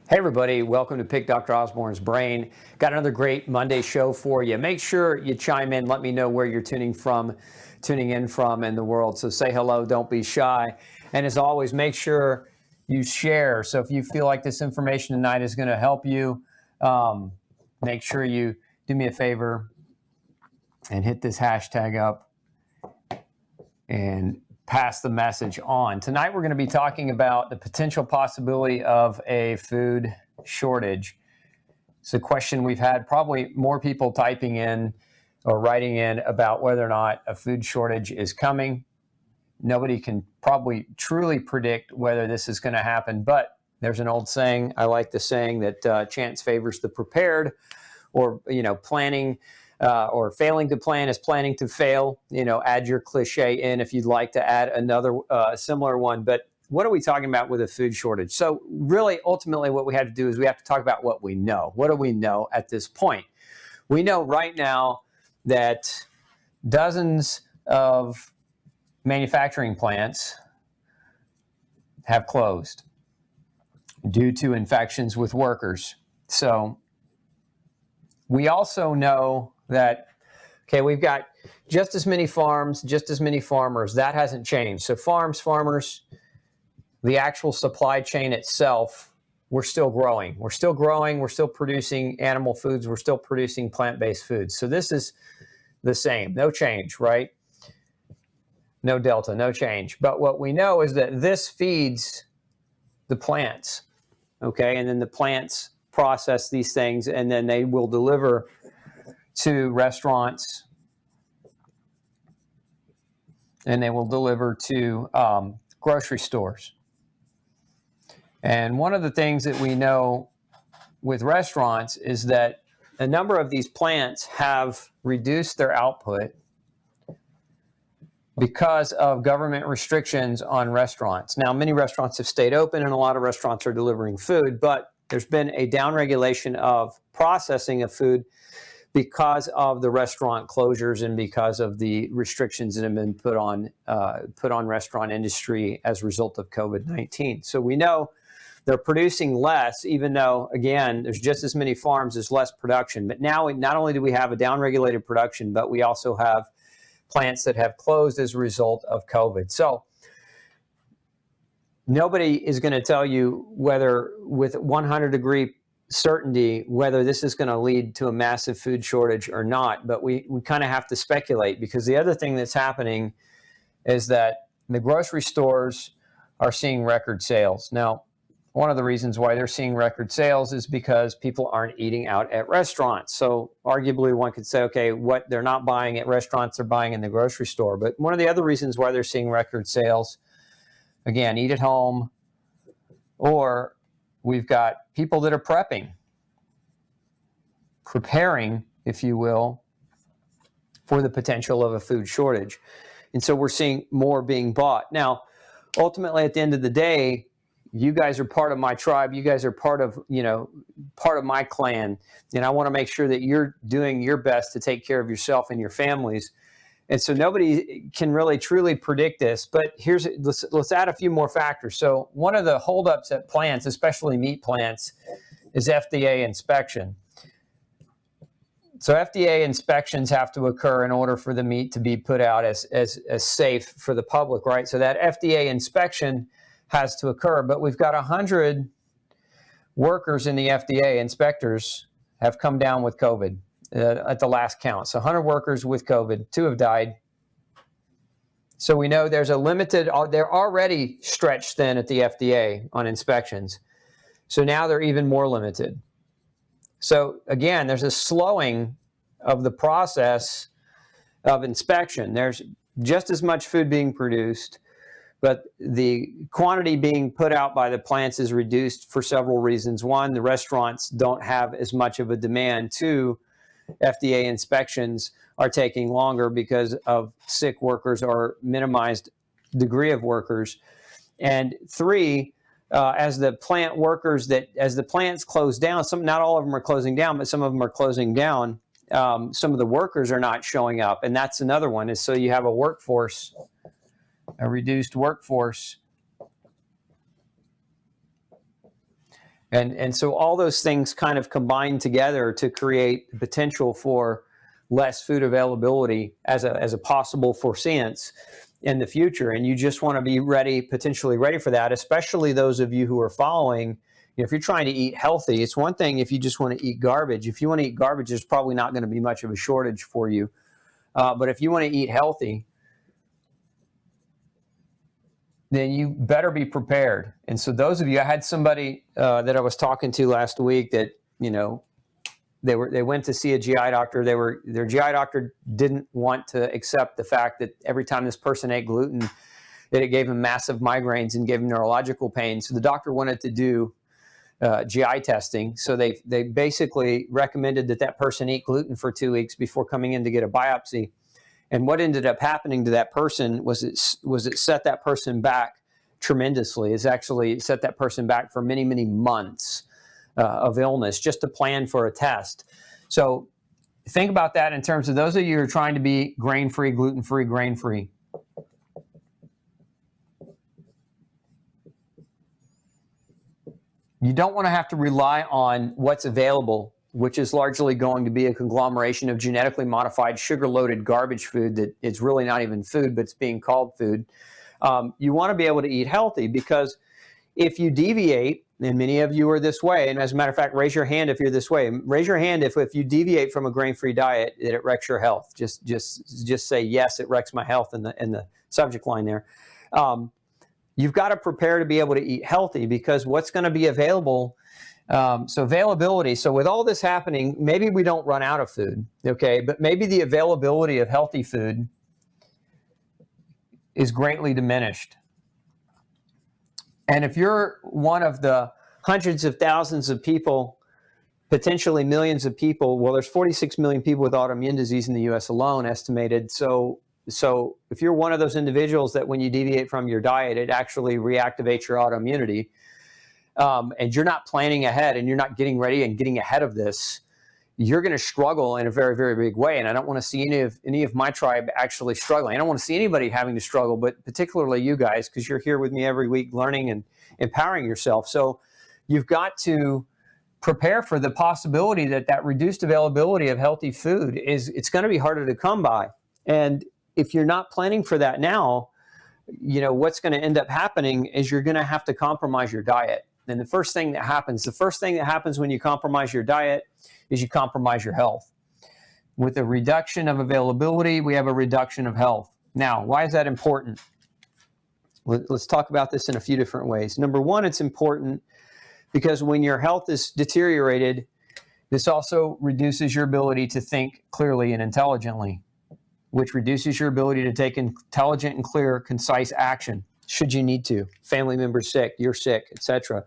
Hey everybody, welcome to Pick Dr. Osborne's Brain. Got another great Monday show for you. Make sure you chime in, let me know where you're tuning in from in the world. So say hello, don't be shy. And as always, make sure you share. So if you feel like this information tonight is going to help you, make sure you do me a favor and hit this hashtag up and pass the message on. Tonight we're going to be talking about the potential possibility of a food shortage. It's a question we've had probably more people typing in or writing in about whether or not a food shortage is coming. Nobody can probably truly predict whether this is going to happen, but there's an old saying, I like the saying that chance favors the prepared, or planning or failing to plan is planning to fail. Add your cliche in if you'd like to add another similar one. But what are we talking about with a food shortage? So really, ultimately, what we have to do is we have to talk about what we know. What do we know at this point? We know right now that dozens of manufacturing plants have closed due to infections with workers. So we also know that, we've got just as many farms, just as many farmers. That hasn't changed. So farmers, the actual supply chain itself, we're still growing. We're still growing. We're still producing animal foods. We're still producing plant-based foods. So this is the same. No change, right? No delta, no change. But what we know is that this feeds the plants, okay? And then the plants process these things, and then they will deliver to restaurants, and they will deliver to grocery stores. And one of the things that we know with restaurants is that a number of these plants have reduced their output because of government restrictions on restaurants. Now, many restaurants have stayed open and a lot of restaurants are delivering food, but there's been a downregulation of processing of food because of the restaurant closures and because of the restrictions that have been put on restaurant industry as a result of COVID-19. So we know they're producing less, even though, again, there's just as many farms, there's less production. But now not only do we have a downregulated production, but we also have plants that have closed as a result of COVID. So nobody is going to tell you whether with 100-degree certainty whether this is going to lead to a massive food shortage or not, but we kind of have to speculate, because the other thing that's happening is that the grocery stores are seeing record sales. Now, one of the reasons why they're seeing record sales is because people aren't eating out at restaurants. So arguably one could say, okay, what they're not buying at restaurants, they're buying in the grocery store. But one of the other reasons why they're seeing record sales, again, eat at home, or we've got people that are preparing, if you will, for the potential of a food shortage. And so we're seeing more being bought. Now, ultimately, at the end of the day, you guys are part of my tribe. You guys are part of my clan. And I want to make sure that you're doing your best to take care of yourself and your families. And so nobody can really truly predict this, but let's add a few more factors. So one of the holdups at plants, especially meat plants, is FDA inspection. So FDA inspections have to occur in order for the meat to be put out as safe for the public, right? So that FDA inspection has to occur, but we've got 100 workers in the FDA, inspectors, have come down with COVID. At the last count. So 100 workers with COVID, 2 have died. So we know there's a limited, they're already stretched thin at the FDA on inspections. So now they're even more limited. So again, there's a slowing of the process of inspection. There's just as much food being produced, but the quantity being put out by the plants is reduced for several reasons. One, the restaurants don't have as much of a demand. 2, FDA inspections are taking longer because of sick workers or minimized degree of workers. And 3, as the plants close down, not all of them are closing down, but some of them are closing down. Some of the workers are not showing up, and that's another one. Is so you have a reduced workforce, And so all those things kind of combine together to create the potential for less food availability as a possible foreseeance in the future. And you just want to be ready, potentially ready for that, especially those of you who are following. If you're trying to eat healthy, it's one thing if you just want to eat garbage. If you want to eat garbage, there's probably not going to be much of a shortage for you. But if you want to eat healthy, then you better be prepared. And so those of you, I had somebody that I was talking to last week that, they went to see a GI doctor. Their GI doctor didn't want to accept the fact that every time this person ate gluten, that it gave them massive migraines and gave them neurological pain. So the doctor wanted to do GI testing. So they basically recommended that person eat gluten for 2 weeks before coming in to get a biopsy. And what ended up happening to that person was it set that person back tremendously. It's actually set that person back for many, many months of illness just to plan for a test. So think about that in terms of those of you who are trying to be grain-free, gluten-free, grain-free. You don't want to have to rely on what's available, which is largely going to be a conglomeration of genetically modified, sugar-loaded garbage food that it's really not even food, but it's being called food. You want to be able to eat healthy, because if you deviate, and many of you are this way, and as a matter of fact, raise your hand if you're this way. Raise your hand if you deviate from a grain-free diet, that it wrecks your health. Just say, yes, it wrecks my health in the subject line there. You've got to prepare to be able to eat healthy, because what's going to be available. So availability. So with all this happening, maybe we don't run out of food, okay? But maybe the availability of healthy food is greatly diminished. And if you're one of the hundreds of thousands of people, potentially millions of people, well, there's 46 million people with autoimmune disease in the U.S. alone, estimated. So if you're one of those individuals that when you deviate from your diet, it actually reactivates your autoimmunity, and you're not planning ahead and you're not getting ready and getting ahead of this, you're going to struggle in a very, very big way. And I don't want to see any of my tribe actually struggling. I don't want to see anybody having to struggle, but particularly you guys, because you're here with me every week learning and empowering yourself. So you've got to prepare for the possibility that reduced availability of healthy food it's going to be harder to come by. And if you're not planning for that now, what's going to end up happening is you're going to have to compromise your diet. And the first thing that happens when you compromise your diet is you compromise your health. With a reduction of availability, we have a reduction of health. Now, why is that important? Let's talk about this in a few different ways. Number one, it's important because when your health is deteriorated, this also reduces your ability to think clearly and intelligently, which reduces your ability to take intelligent and clear, concise action, should you need to. Family member's sick, you're sick, etc.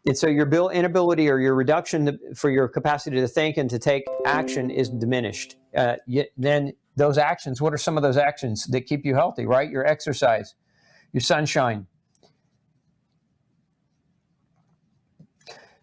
And so your inability or your reduction for your capacity to think and to take action is diminished. Then those actions, what are some of those actions that keep you healthy, right? Your exercise, your sunshine.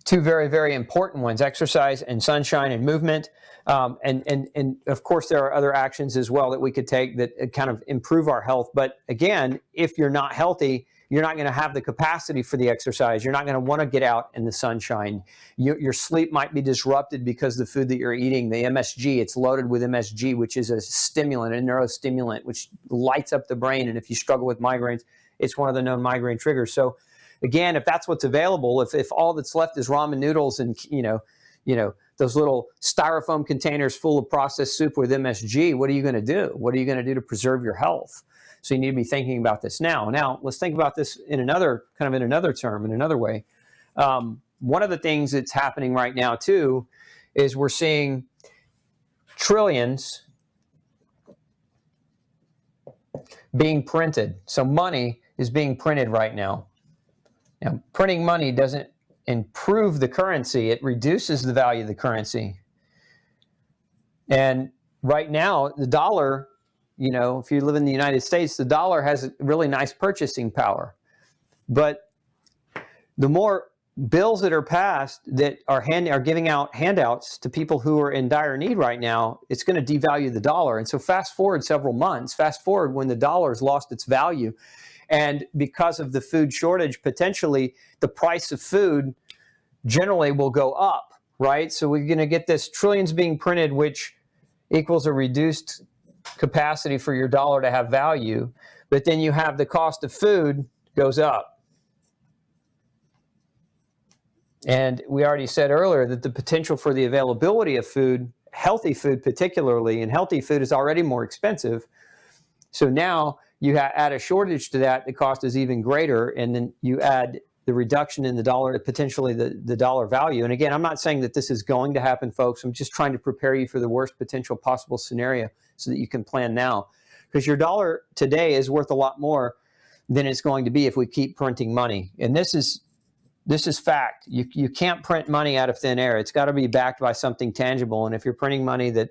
Two very, very important ones, exercise and sunshine and movement. And of course, there are other actions as well that we could take that kind of improve our health. But again, if you're not healthy, you're not going to have the capacity for the exercise. You're not going to want to get out in the sunshine. Your sleep might be disrupted because the food that you're eating, the MSG, it's loaded with MSG, which is a stimulant, a neurostimulant, which lights up the brain. And if you struggle with migraines, it's one of the known migraine triggers. So again, if that's what's available, if all that's left is ramen noodles and, those little styrofoam containers full of processed soup with MSG, what are you going to do? What are you going to do to preserve your health? So you need to be thinking about this now. Now, let's think about this in another way. One of the things that's happening right now, too, is we're seeing trillions being printed. So money is being printed right now. Now, printing money doesn't improve the currency. It reduces the value of the currency. And right now, the dollar, if you live in the United States, the dollar has really nice purchasing power. But the more bills that are passed that are giving out handouts to people who are in dire need right now, it's going to devalue the dollar. And so fast forward several months, when the dollar has lost its value, And because of the food shortage, potentially the price of food generally will go up, right? So we're going to get this trillions being printed, which equals a reduced capacity for your dollar to have value. But then you have the cost of food goes up. And we already said earlier that the potential for the availability of food, healthy food particularly, and healthy food is already more expensive. So now you add a shortage to that, the cost is even greater, and then you add the reduction in the dollar, potentially the dollar value. And again, I'm not saying that this is going to happen, folks. I'm just trying to prepare you for the worst potential possible scenario so that you can plan now. Because your dollar today is worth a lot more than it's going to be if we keep printing money. And this is fact. You can't print money out of thin air. It's got to be backed by something tangible. And if you're printing money that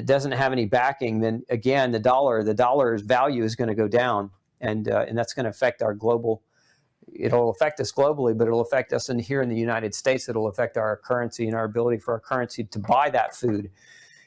doesn't have any backing, then again, the dollar's value is going to go down, and that's going to affect our global. It'll affect us globally, but it'll affect us here in the United States. It'll affect our currency and our ability for our currency to buy that food.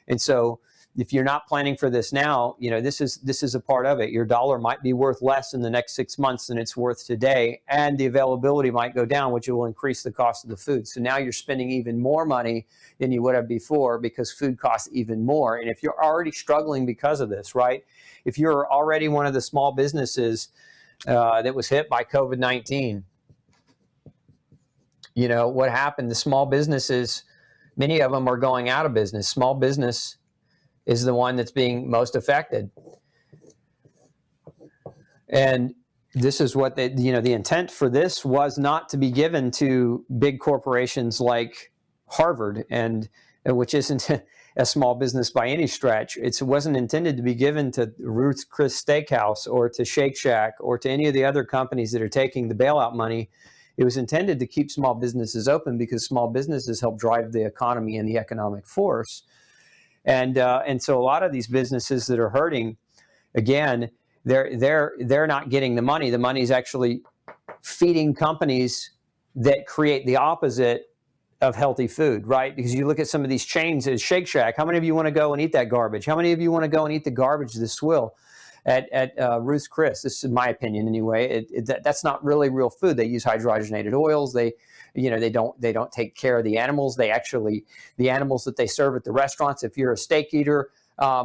And so, if you're not planning for this now, this is a part of it. Your dollar might be worth less in the next 6 months than it's worth today, and the availability might go down, which will increase the cost of the food. So now you're spending even more money than you would have before because food costs even more. And if you're already struggling because of this, right? If you're already one of the small businesses that was hit by COVID-19, what happened? The small businesses, many of them are going out of business. Small business is the one that's being most affected. And this is what the intent for this was not to be given to big corporations like Harvard, and which isn't a small business by any stretch. It wasn't intended to be given to Ruth's Chris Steakhouse or to Shake Shack or to any of the other companies that are taking the bailout money. It was intended to keep small businesses open because small businesses help drive the economy and the economic force. And so a lot of these businesses that are hurting, again, they're not getting the money. The money is actually feeding companies that create the opposite of healthy food, right? Because you look at some of these chains as Shake Shack. How many of you want to go and eat that garbage? How many of you want to go and eat the garbage this swill at Ruth's Chris? This is my opinion anyway. That's not really real food. They use hydrogenated oils. They don't take care of the animals. The animals that they serve at the restaurants, if you're a steak eater,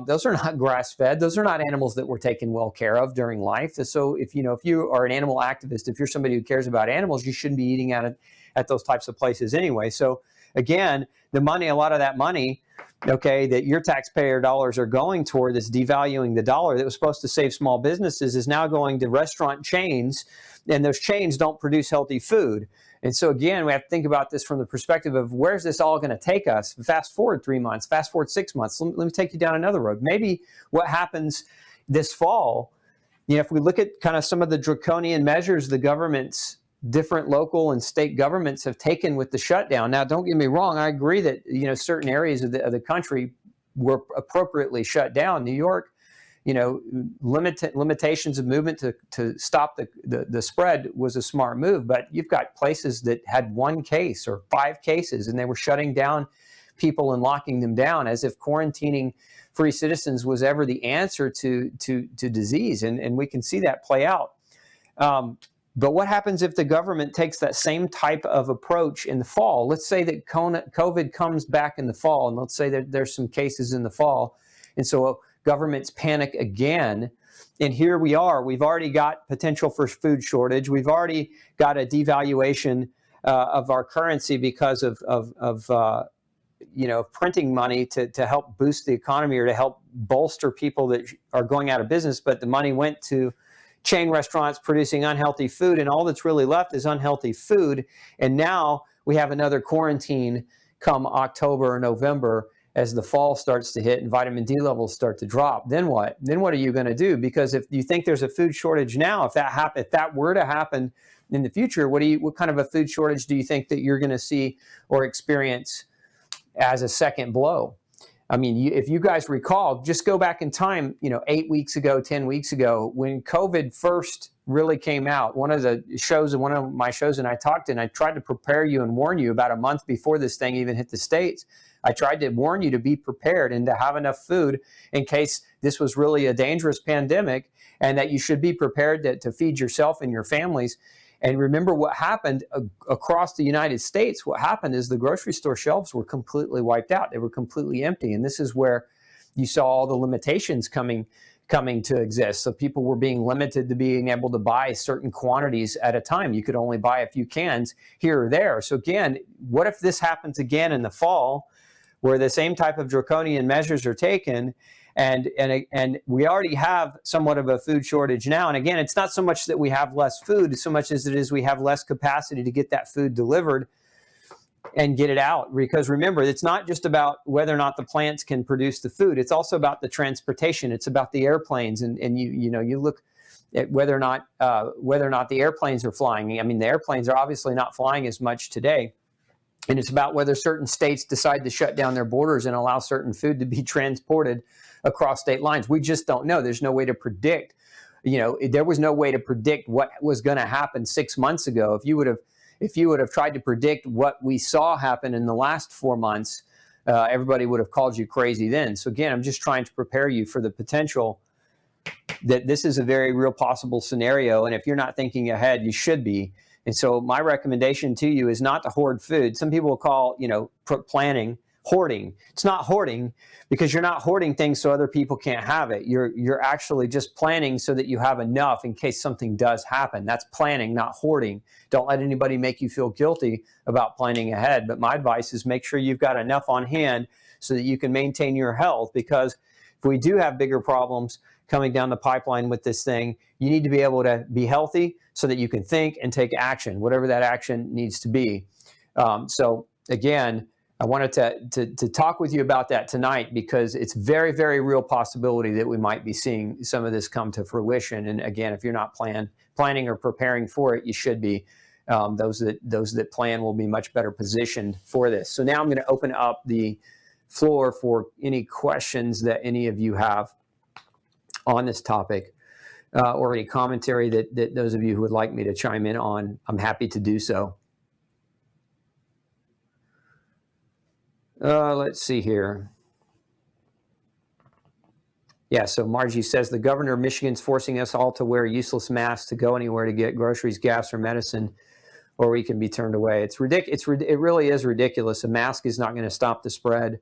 those are not grass-fed. Those are not animals that were taken well care of during life. So if you are an animal activist, if you're somebody who cares about animals, you shouldn't be eating at those types of places anyway. So again, a lot of that money, okay, that your taxpayer dollars are going toward, that's devaluing the dollar, that was supposed to save small businesses, is now going to restaurant chains, and those chains don't produce healthy food. And so again, we have to think about this from the perspective of where's this all going to take us? Fast forward 3 months, fast forward 6 months. Let me take you down another road. Maybe what happens this fall, if we look at kind of some of the draconian measures the governments, different local and state governments have taken with the shutdown. Now, don't get me wrong. I agree that, certain areas of the country were appropriately shut down. New York, limitations of movement to stop the spread was a smart move. But you've got places that had 1 case or 5 cases, and they were shutting down people and locking them down as if quarantining free citizens was ever the answer to disease. And we can see that play out. But what happens if the government takes that same type of approach in the fall? Let's say that COVID comes back in the fall, and let's say that there's some cases in the fall. And so governments panic again. And here we are. We've already got potential for food shortage. We've already got a devaluation of our currency because of printing money to help boost the economy or to help bolster people that are going out of business. But the money went to chain restaurants producing unhealthy food, and all that's really left is unhealthy food. And now we have another quarantine come October or November as the fall starts to hit and vitamin D levels start to drop. Then what? Then what are you going to do? Because if you think there's a food shortage now, if that were to happen in the future, what kind of a food shortage do you think that you're going to see or experience as a second blow? I mean, if you guys recall, just go back in time, 8 weeks ago, 10 weeks ago, when COVID first really came out, one of my shows, and I talked and I tried to prepare you and warn you about a month before this thing even hit the States. I tried to warn you to be prepared and to have enough food in case this was really a dangerous pandemic. and that you should be prepared to feed yourself and your families. And remember what happened across the United States. What happened is the grocery store shelves were completely wiped out. They were completely empty. And this is where you saw all the limitations coming to exist. So people were being limited to being able to buy certain quantities at a time. You could only buy a few cans here or there. So again, what if this happens again in the fall, where the same type of draconian measures are taken? And we already have somewhat of a food shortage now. And again, it's not so much that we have less food, so much as it is we have less capacity to get that food delivered and get it out. Because remember, it's not just about whether or not the plants can produce the food. It's also about the transportation. It's about the airplanes. And you look at whether or not the airplanes are flying. I mean, the airplanes are obviously not flying as much today. And it's about whether certain states decide to shut down their borders and allow certain food to be transported across state lines. We just don't know. There's no way to predict. There was no way to predict what was going to happen 6 months ago. If you would have tried to predict what we saw happen in the last 4 months, everybody would have called you crazy then. So again, I'm just trying to prepare you for the potential that this is a very real possible scenario. And if you're not thinking ahead, you should be. And so my recommendation to you is not to hoard food. Some people will call, planning hoarding. It's not hoarding, because you're not hoarding things so other people can't have it. You're actually just planning so that you have enough in case something does happen. That's planning, not hoarding. Don't let anybody make you feel guilty about planning ahead. But my advice is make sure you've got enough on hand so that you can maintain your health, because if we do have bigger problems coming down the pipeline with this thing, you need to be able to be healthy so that you can think and take action, whatever that action needs to be. So again, I wanted to talk with you about that tonight, because it's very, very real possibility that we might be seeing some of this come to fruition. And again, if you're not planning or preparing for it, you should be. Those that plan will be much better positioned for this. So now I'm going to open up the floor for any questions that any of you have on this topic, or any commentary that those of you who would like me to chime in on. I'm happy to do so. Let's see here. Yeah, so Margie says the governor of Michigan's forcing us all to wear useless masks to go anywhere to get groceries, gas, or medicine, or we can be turned away. It's ridiculous. It really is ridiculous. A mask is not going to stop the spread.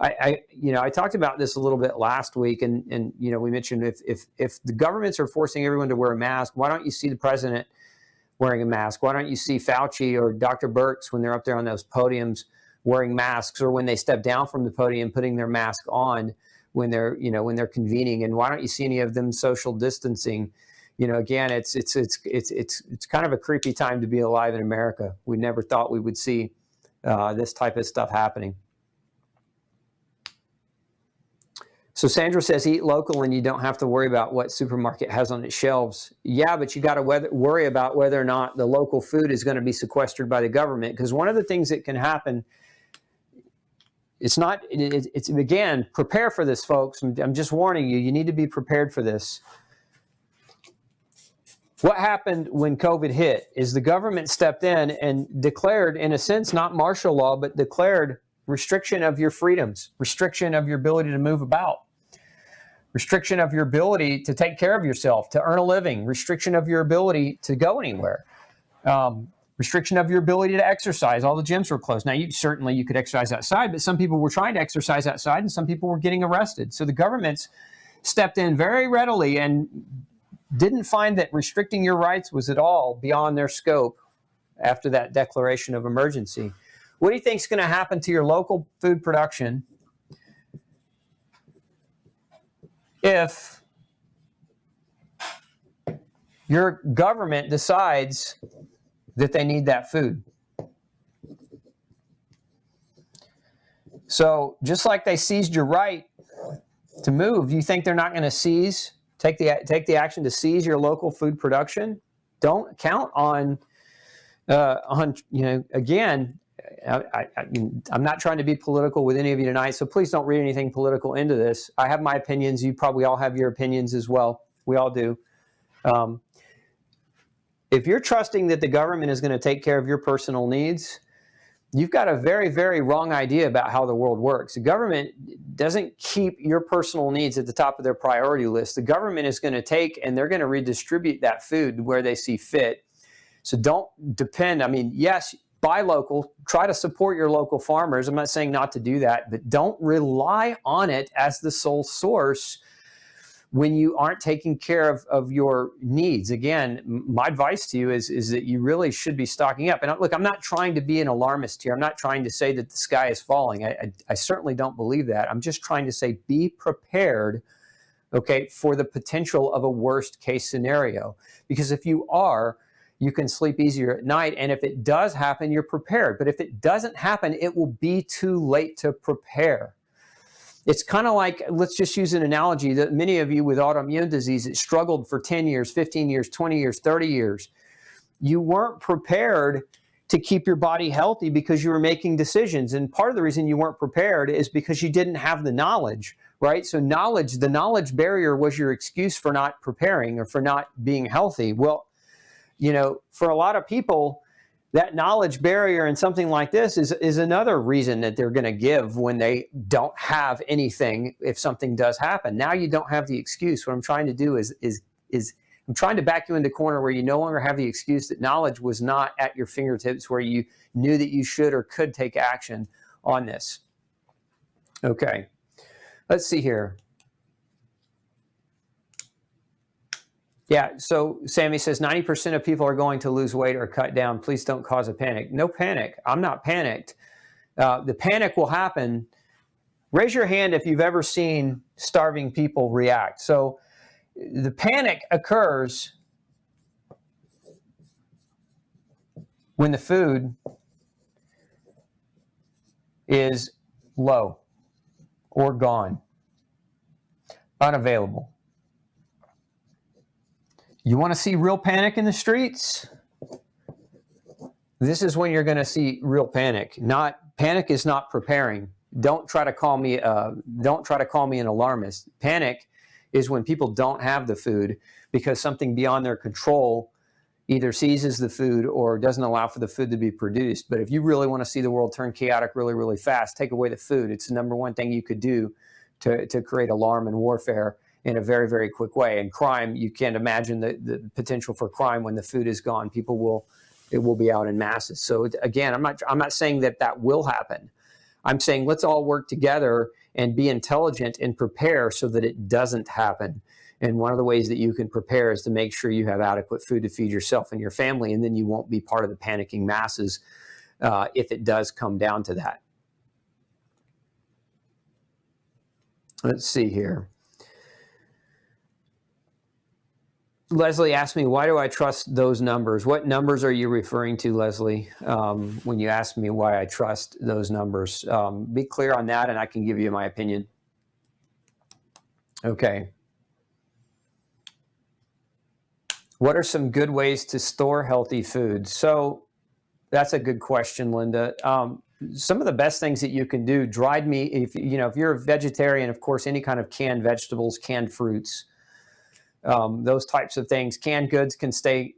I talked about this a little bit last week, and we mentioned if the governments are forcing everyone to wear a mask, why don't you see the president wearing a mask? Why don't you see Fauci or Dr. Birx when they're up there on those podiums wearing masks, or when they step down from the podium putting their mask on when they're convening? And why don't you see any of them social distancing? Again, it's kind of a creepy time to be alive in America. We never thought we would see this type of stuff happening. So Sandra says, eat local and you don't have to worry about what supermarket has on its shelves. Yeah, but you got to worry about whether or not the local food is going to be sequestered by the government. Because one of the things that can happen, it's again, prepare for this, folks. I'm just warning you, you need to be prepared for this. What happened when COVID hit is the government stepped in and declared, in a sense, not martial law, but declared restriction of your freedoms, restriction of your ability to move about, restriction of your ability to take care of yourself, to earn a living, restriction of your ability to go anywhere, restriction of your ability to exercise. All the gyms were closed. Now, you could exercise outside, but some people were trying to exercise outside and some people were getting arrested. So the governments stepped in very readily and didn't find that restricting your rights was at all beyond their scope after that declaration of emergency. What do you think is going to happen to your local food production if your government decides that they need that food? So just like they seized your right to move, you think they're not going to take the action to seize your local food production? Don't count on again, I'm not trying to be political with any of you tonight, so please don't read anything political into this. I have my opinions. You probably all have your opinions as well. We all do. If you're trusting that the government is going to take care of your personal needs, you've got a very, very wrong idea about how the world works. The government doesn't keep your personal needs at the top of their priority list. The government is going to take and they're going to redistribute that food where they see fit. So don't depend. I mean, yes, buy local, try to support your local farmers. I'm not saying not to do that, but don't rely on it as the sole source when you aren't taking care of your needs. Again, my advice to you is that you really should be stocking up. And look, I'm not trying to be an alarmist here. I'm not trying to say that the sky is falling. I certainly don't believe that. I'm just trying to say be prepared, okay, for the potential of a worst case scenario. Because if you are, you can sleep easier at night. And if it does happen, you're prepared. But if it doesn't happen, it will be too late to prepare. It's kind of like, let's just use an analogy that many of you with autoimmune disease that struggled for 10 years, 15 years, 20 years, 30 years. You weren't prepared to keep your body healthy because you were making decisions. And part of the reason you weren't prepared is because you didn't have the knowledge, right? So the knowledge barrier was your excuse for not preparing or for not being healthy. Well, you know, for a lot of people, that knowledge barrier and something like this is another reason that they're going to give when they don't have anything if something does happen. Now you don't have the excuse. What I'm trying to do is I'm trying to back you into a corner where you no longer have the excuse that knowledge was not at your fingertips, where you knew that you should or could take action on this. Okay, let's see here. Yeah, so Sammy says 90% of people are going to lose weight or cut down. Please don't cause a panic. No panic. I'm not panicked. The panic will happen. Raise your hand if you've ever seen starving people react. So the panic occurs when the food is low or gone, unavailable. You want to see real panic in the streets? This is when you're going to see real panic. Panic is not preparing. Don't try to call me an alarmist. Panic is when people don't have the food because something beyond their control either seizes the food or doesn't allow for the food to be produced. But if you really want to see the world turn chaotic really, really fast, take away the food. It's the number one thing you could do to create alarm and warfare in a very, very quick way. And crime, you can't imagine the potential for crime when the food is gone. It will be out in masses. So again, I'm not saying that will happen. I'm saying let's all work together and be intelligent and prepare so that it doesn't happen. And one of the ways that you can prepare is to make sure you have adequate food to feed yourself and your family, and then you won't be part of the panicking masses if it does come down to that. Let's see here. Leslie asked me, why do I trust those numbers? What numbers are you referring to, Leslie, when you ask me why I trust those numbers? Be clear on that, and I can give you my opinion. Okay. What are some good ways to store healthy food? So that's a good question, Linda. Some of the best things that you can do, dried meat, if you're a vegetarian, of course, any kind of canned vegetables, canned fruits, those types of things. Canned goods can stay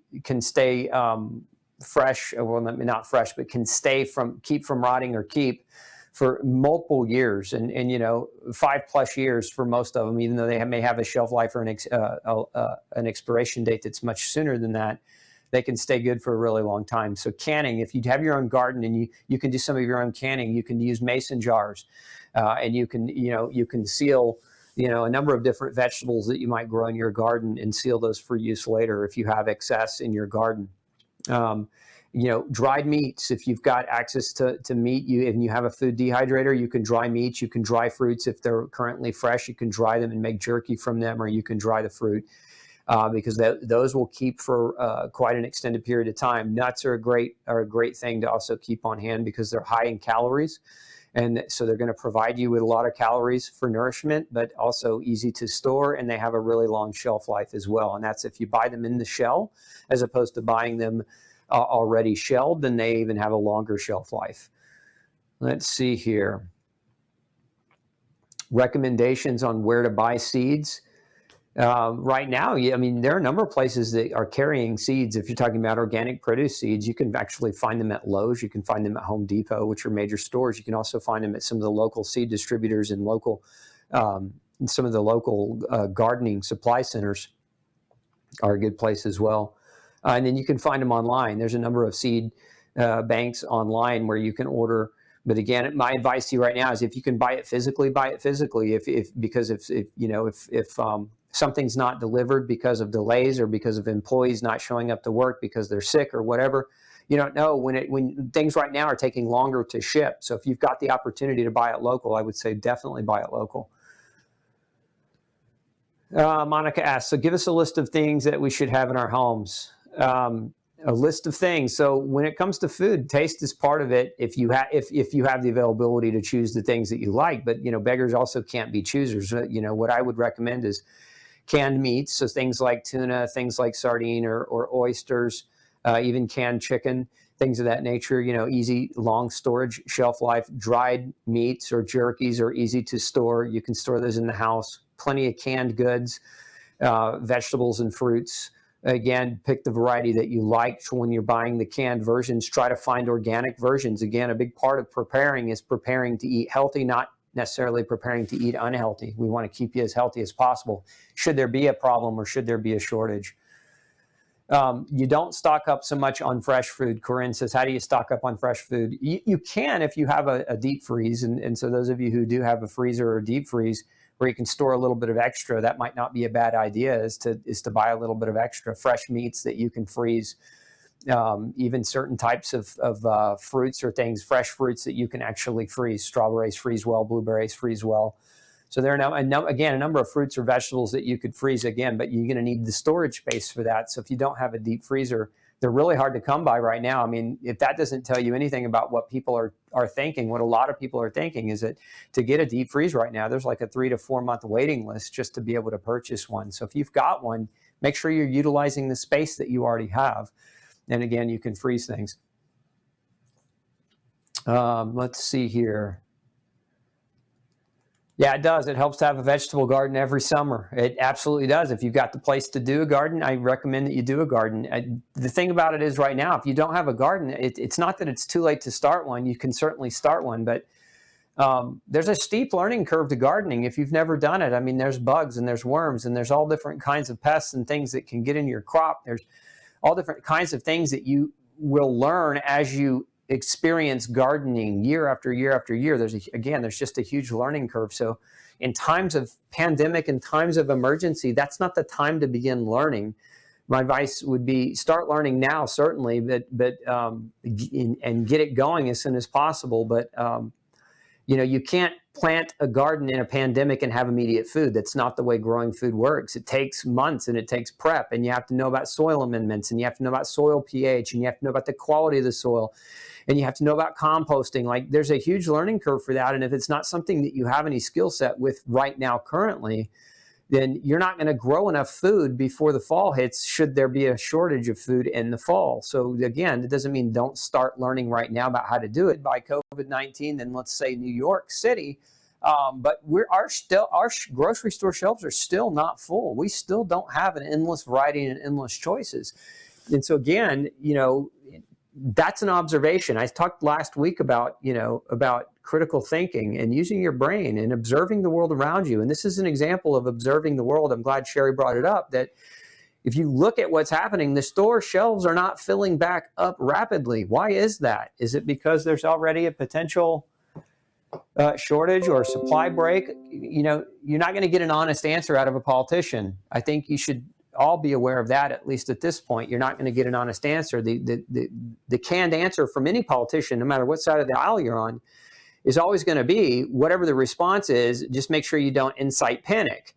fresh, well, not fresh, but can keep from rotting or keep for multiple years, and 5+ years for most of them, even though they may have a shelf life or an expiration date that's much sooner than that. They can stay good for a really long time. So canning, if you have your own garden and you can do some of your own canning, you can use mason jars, and you can seal a number of different vegetables that you might grow in your garden and seal those for use later if you have excess in your garden. Dried meats, if you've got access to meat, and you have a food dehydrator, you can dry meats, you can dry fruits if they're currently fresh, you can dry them and make jerky from them, or you can dry the fruit because those will keep for quite an extended period of time. Nuts are a great thing to also keep on hand because they're high in calories. And so they're going to provide you with a lot of calories for nourishment, but also easy to store, and they have a really long shelf life as well. And that's if you buy them in the shell, as opposed to buying them already shelled, then they even have a longer shelf life. Let's see here. Recommendations on where to buy seeds. Right now, I mean, there are a number of places that are carrying seeds. If you're talking about organic produce seeds, you can actually find them at Lowe's. You can find them at Home Depot, which are major stores. You can also find them at some of the local seed distributors and some of the local gardening supply centers are a good place as well. And then you can find them online. There's a number of seed banks online where you can order. But again, my advice to you right now is if you can buy it physically, buy it physically. Because if something's not delivered because of delays or because of employees not showing up to work because they're sick or whatever, you don't know when things right now are taking longer to ship. So if you've got the opportunity to buy it local, I would say definitely buy it local. Monica asks, so give us a list of things that we should have in our homes. A list of things. So when it comes to food, taste is part of it. If you have the availability to choose the things that you like, but beggars also can't be choosers. What I would recommend is canned meats, so things like tuna, things like sardine or oysters, even canned chicken, things of that nature. Easy, long storage, shelf life. Dried meats or jerkies are easy to store. You can store those in the house. Plenty of canned goods, vegetables and fruits. Again, pick the variety that you like. When you're buying the canned versions, try to find organic versions. Again, a big part of preparing is preparing to eat healthy, not necessarily preparing to eat unhealthy. We want to keep you as healthy as possible. Should there be a problem or should there be a shortage? You don't stock up so much on fresh food. Corinne says, how do you stock up on fresh food? You can if you have a deep freeze. And so those of you who do have a freezer or deep freeze, where you can store a little bit of extra, that might not be a bad idea, is to buy a little bit of extra fresh meats that you can freeze. Even certain types of fruits or things, fresh fruits that you can actually freeze. Strawberries freeze well, blueberries freeze well. So there are now, again, a number of fruits or vegetables that you could freeze again, but you're going to need the storage space for that. So if you don't have a deep freezer, they're really hard to come by right now. I mean, if that doesn't tell you anything about what people are thinking, what a lot of people are thinking is that to get a deep freeze right now, there's like a 3 to 4 month waiting list just to be able to purchase one. So if you've got one, make sure you're utilizing the space that you already have. And again, you can freeze things. Let's see here. Yeah, it does. It helps to have a vegetable garden every summer. It absolutely does. If you've got the place to do a garden, I recommend that you do a garden. The thing about it is right now, if you don't have a garden, it's not that it's too late to start one. You can certainly start one, but there's a steep learning curve to gardening if you've never done it. I mean, there's bugs and there's worms and there's all different kinds of pests and things that can get in your crop. There's all different kinds of things that you will learn as you experience gardening year after year after year. There's just a huge learning curve. So in times of pandemic and times of emergency, that's not the time to begin learning. My advice would be start learning now, certainly, but and get it going as soon as possible. But you can't plant a garden in a pandemic and have immediate food. That's not the way growing food works. It takes months and it takes prep, and you have to know about soil amendments, and you have to know about soil pH, and you have to know about the quality of the soil, and you have to know about composting. Like, there's a huge learning curve for that. And if it's not something that you have any skill set with right now currently, then you're not going to grow enough food before the fall hits, should there be a shortage of food in the fall. So again, it doesn't mean don't start learning right now about how to do it. By COVID-19, then let's say New York City, but our grocery store shelves are still not full. We still don't have an endless variety and endless choices. And so again, that's an observation. I talked last week about critical thinking and using your brain and observing the world around you. And this is an example of observing the world. I'm glad Sherry brought it up, that if you look at what's happening, the store shelves are not filling back up rapidly. Why is that? Is it because there's already a potential shortage or supply break? You're not going to get an honest answer out of a politician. I think you should all be aware of that, at least at this point. You're not going to get an honest answer. The canned answer from any politician, no matter what side of the aisle you're on, is always going to be, whatever the response is, just make sure you don't incite panic.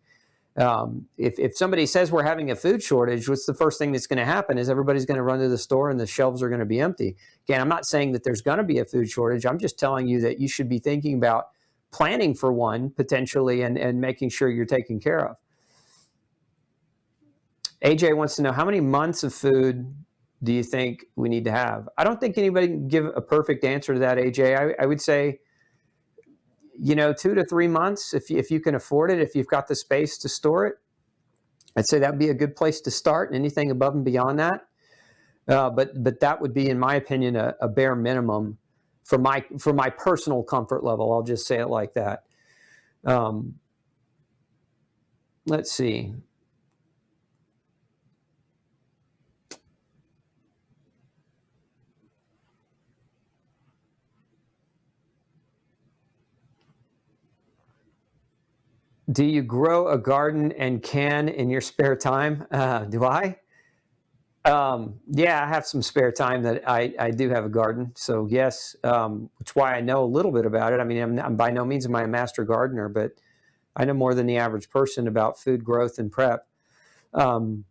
If somebody says we're having a food shortage, what's the first thing that's going to happen is everybody's going to run to the store and the shelves are going to be empty. Again, I'm not saying that there's going to be a food shortage. I'm just telling you that you should be thinking about planning for one potentially and making sure you're taken care of. AJ wants to know, how many months of food do you think we need to have? I don't think anybody can give a perfect answer to that, AJ. I would say, 2 to 3 months, if you can afford it, if you've got the space to store it. I'd say that would be a good place to start. Anything above and beyond that, but that would be, in my opinion, a bare minimum for my personal comfort level. I'll just say it like that. Let's see. Do you grow a garden and can in your spare time? Do I? Yeah, I have some spare time that I do have a garden. So yes, which is why I know a little bit about it. I mean, I'm by no means am I a master gardener, but I know more than the average person about food growth and prep. Love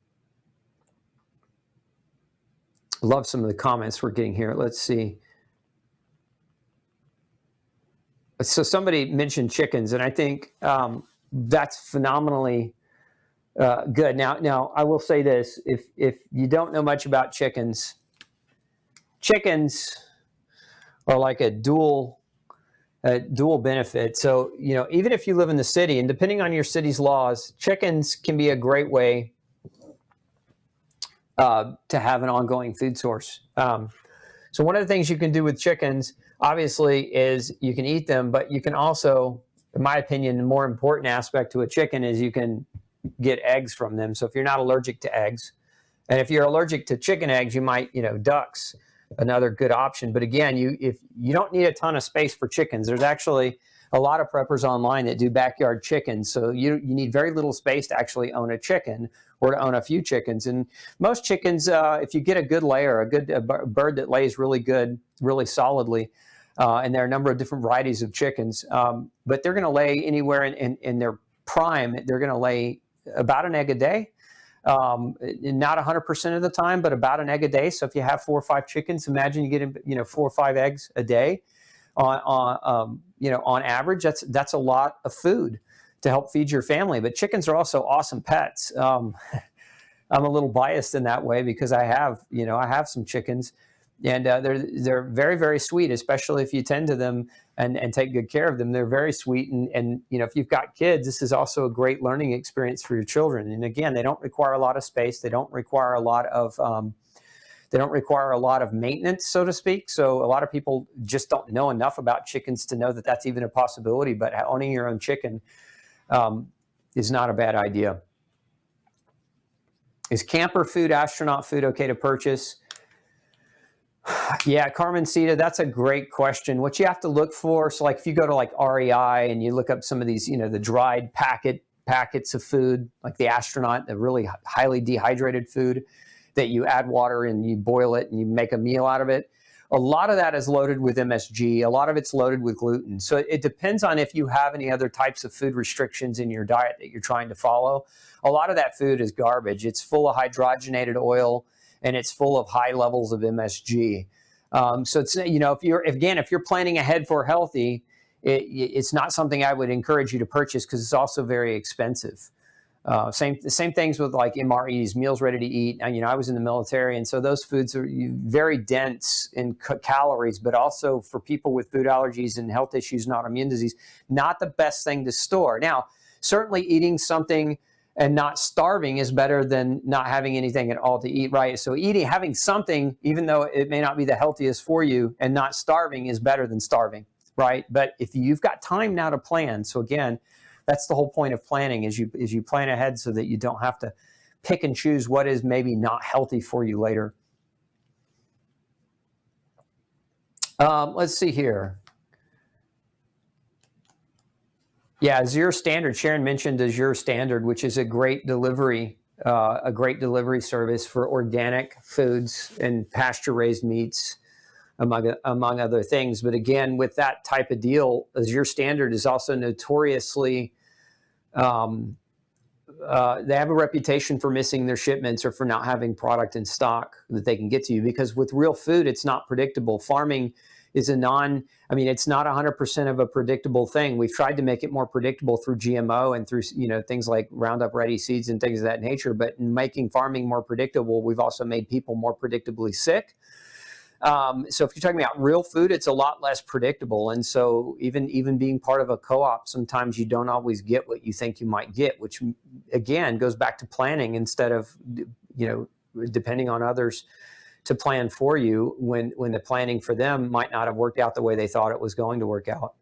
some of the comments we're getting here. Let's see. So somebody mentioned chickens, and I think that's phenomenally good. Now I will say this: if you don't know much about chickens are like a dual benefit. So even if you live in the city, and depending on your city's laws, chickens can be a great way to have an ongoing food source. So one of the things you can do with chickens, obviously, is you can eat them, but you can also, in my opinion, the more important aspect to a chicken is you can get eggs from them. So if you're not allergic to eggs, and if you're allergic to chicken eggs, you might, ducks, another good option. But again, if you don't need a ton of space for chickens, there's actually a lot of preppers online that do backyard chickens. So you need very little space to actually own a chicken or to own a few chickens. And most chickens, if you get a good layer, a bird that lays really good, really solidly, and there are a number of different varieties of chickens, but they're going to lay anywhere in their prime, they're going to lay about an egg a day. Not 100% of the time, but about an egg a day. So if you have 4 or 5 chickens, imagine you get 4 or 5 eggs a day on average. That's a lot of food to help feed your family. But chickens are also awesome pets. I'm a little biased in that way because I have some chickens, and they're very, very sweet, especially if you tend to them and take good care of them. They're very sweet, and if you've got kids, this is also a great learning experience for your children. And again, they don't require a lot of space. They don't require a lot of maintenance, so to speak. So a lot of people just don't know enough about chickens to know that that's even a possibility. But owning your own chicken is not a bad idea. Is camper food, astronaut food okay to purchase? Yeah, Carmen Cita, that's a great question. What you have to look for, so like if you go to like REI and you look up some of these, the dried packets of food, like the astronaut, the really highly dehydrated food that you add water and you boil it and you make a meal out of it. A lot of that is loaded with MSG. A lot of it's loaded with gluten. So it depends on if you have any other types of food restrictions in your diet that you're trying to follow. A lot of that food is garbage. It's full of hydrogenated oil, and it's full of high levels of MSG. So it's, if you're planning ahead for healthy, it's not something I would encourage you to purchase because it's also very expensive. Same things with like MREs, meals ready to eat. And, I was in the military, and so those foods are very dense in calories, but also for people with food allergies and health issues and autoimmune disease, not the best thing to store. Now, certainly eating something and not starving is better than not having anything at all to eat, right? So having something, even though it may not be the healthiest for you, and not starving is better than starving, right? But if you've got time now to plan, so again, that's the whole point of planning, is you plan ahead so that you don't have to pick and choose what is maybe not healthy for you later. Let's see here. Yeah, Azure Standard. Sharon mentioned Azure Standard, which is a great delivery service for organic foods and pasture-raised meats, among other things. But again, with that type of deal, Azure Standard is also notoriously, they have a reputation for missing their shipments or for not having product in stock that they can get to you, because with real food, it's not predictable. Farming is it's not 100% of a predictable thing. We've tried to make it more predictable through GMO and through, things like Roundup Ready seeds and things of that nature. But in making farming more predictable, we've also made people more predictably sick. So if you're talking about real food, it's a lot less predictable. And so even being part of a co-op, sometimes you don't always get what you think you might get, which again goes back to planning instead of, depending on others to plan for you when the planning for them might not have worked out the way they thought it was going to work out.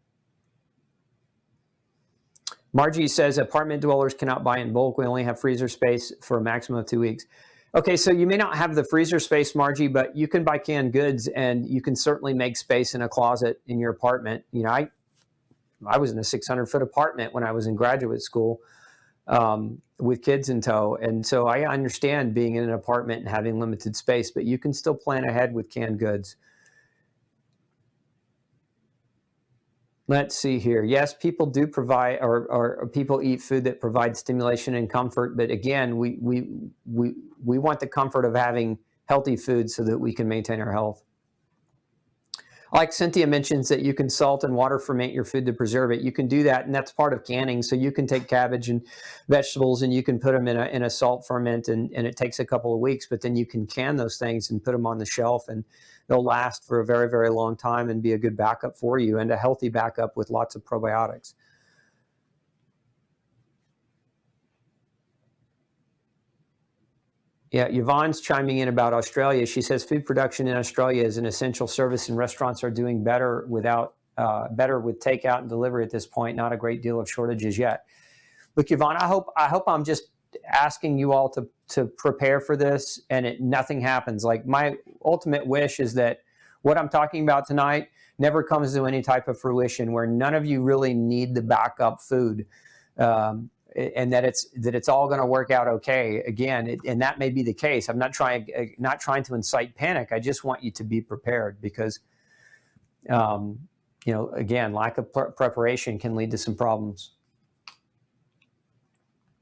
Margie says apartment dwellers cannot buy in bulk. We only have freezer space for a maximum of 2 weeks. Okay, so you may not have the freezer space, Margie, but you can buy canned goods, and you can certainly make space in a closet in your apartment. I was in a 600-foot apartment when I was in graduate school with kids in tow, and so I understand being in an apartment and having limited space, but you can still plan ahead with canned goods. Let's see here. Yes, people do provide, or people eat food that provides stimulation and comfort. But again, we want the comfort of having healthy food so that we can maintain our health. Like Cynthia mentions that you can salt and water ferment your food to preserve it. You can do that, and that's part of canning. So you can take cabbage and vegetables and you can put them in a salt ferment, and it takes a couple of weeks, but then you can can those things and put them on the shelf, and they'll last for a very, very long time and be a good backup for you, and a healthy backup with lots of probiotics. Yeah, Yvonne's chiming in about Australia. She says food production in Australia is an essential service, and restaurants are doing better with takeout and delivery at this point. Not a great deal of shortages yet. Look, Yvonne, I hope I'm just asking you all to prepare for this, and nothing happens. Like, my ultimate wish is that what I'm talking about tonight never comes to any type of fruition, where none of you really need the backup food. And that it's all going to work out okay. Again, and that may be the case. I'm not trying to incite panic. I just want you to be prepared, because, again, lack of preparation can lead to some problems.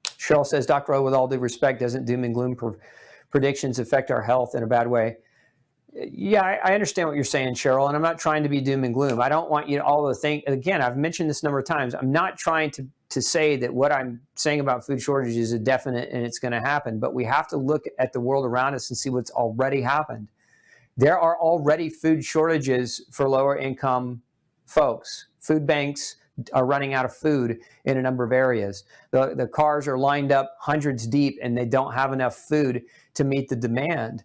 Cheryl says, Dr. O, with all due respect, doesn't doom and gloom predictions affect our health in a bad way? Yeah, I understand what you're saying, Cheryl, and I'm not trying to be doom and gloom. I don't want you to all to think, again, I've mentioned this a number of times, I'm not trying to say that what I'm saying about food shortages is a definite and it's going to happen, but we have to look at the world around us and see what's already happened. There are already food shortages for lower income folks. Food banks are running out of food in a number of areas. The cars are lined up hundreds deep, and they don't have enough food to meet the demand.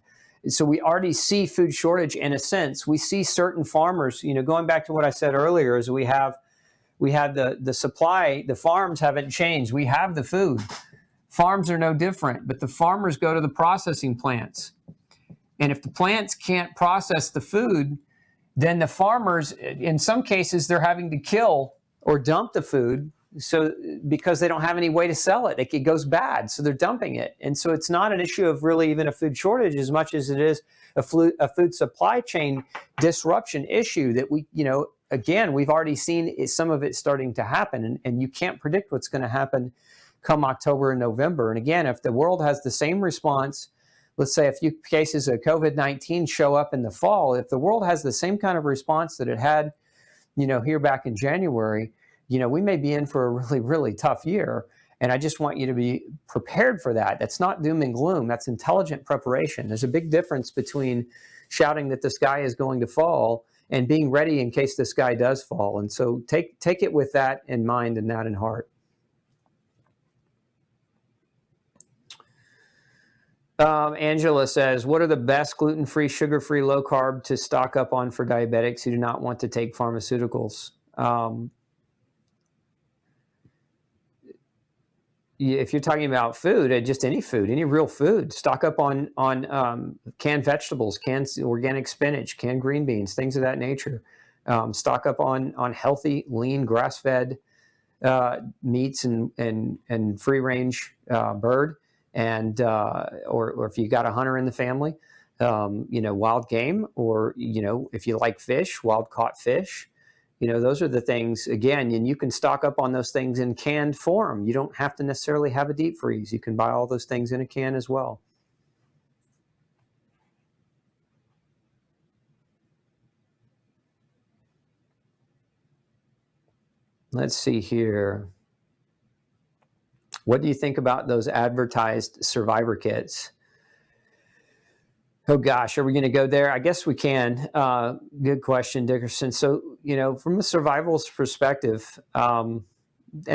So we already see food shortage in a sense. We see certain farmers, going back to what I said earlier, is we have the supply. The farms haven't changed. We have the food. Farms are no different, but the farmers go to the processing plants. And if the plants can't process the food, then the farmers, in some cases, they're having to kill or dump the food, so because they don't have any way to sell it. It goes bad, so they're dumping it. And so it's not an issue of really even a food shortage as much as it is a food supply chain disruption issue that again, we've already seen some of it starting to happen, and you can't predict what's going to happen come October and November. And again, if the world has the same response, let's say a few cases of COVID-19 show up in the fall, if the world has the same kind of response that it had, here back in January, we may be in for a really, really tough year. And I just want you to be prepared for that. That's not doom and gloom. That's intelligent preparation. There's a big difference between shouting that the sky is going to fall and being ready in case the sky does fall. And so take it with that in mind and that in heart. Angela says, what are the best gluten-free, sugar-free, low-carb to stock up on for diabetics who do not want to take pharmaceuticals? If you're talking about food, just any food, any real food, stock up on canned vegetables, canned organic spinach, canned green beans, things of that nature. Stock up on healthy, lean, grass-fed meats and free-range bird. And or if you got a hunter in the family, wild game, or if you like fish, wild caught fish, those are the things, again, and you can stock up on those things in canned form. You don't have to necessarily have a deep freeze. You can buy all those things in a can as well. Let's see here. What do you think about those advertised survivor kits? Oh gosh, are we going to go there? I guess we can. Good question, Dickerson. So, from a survivalist perspective, and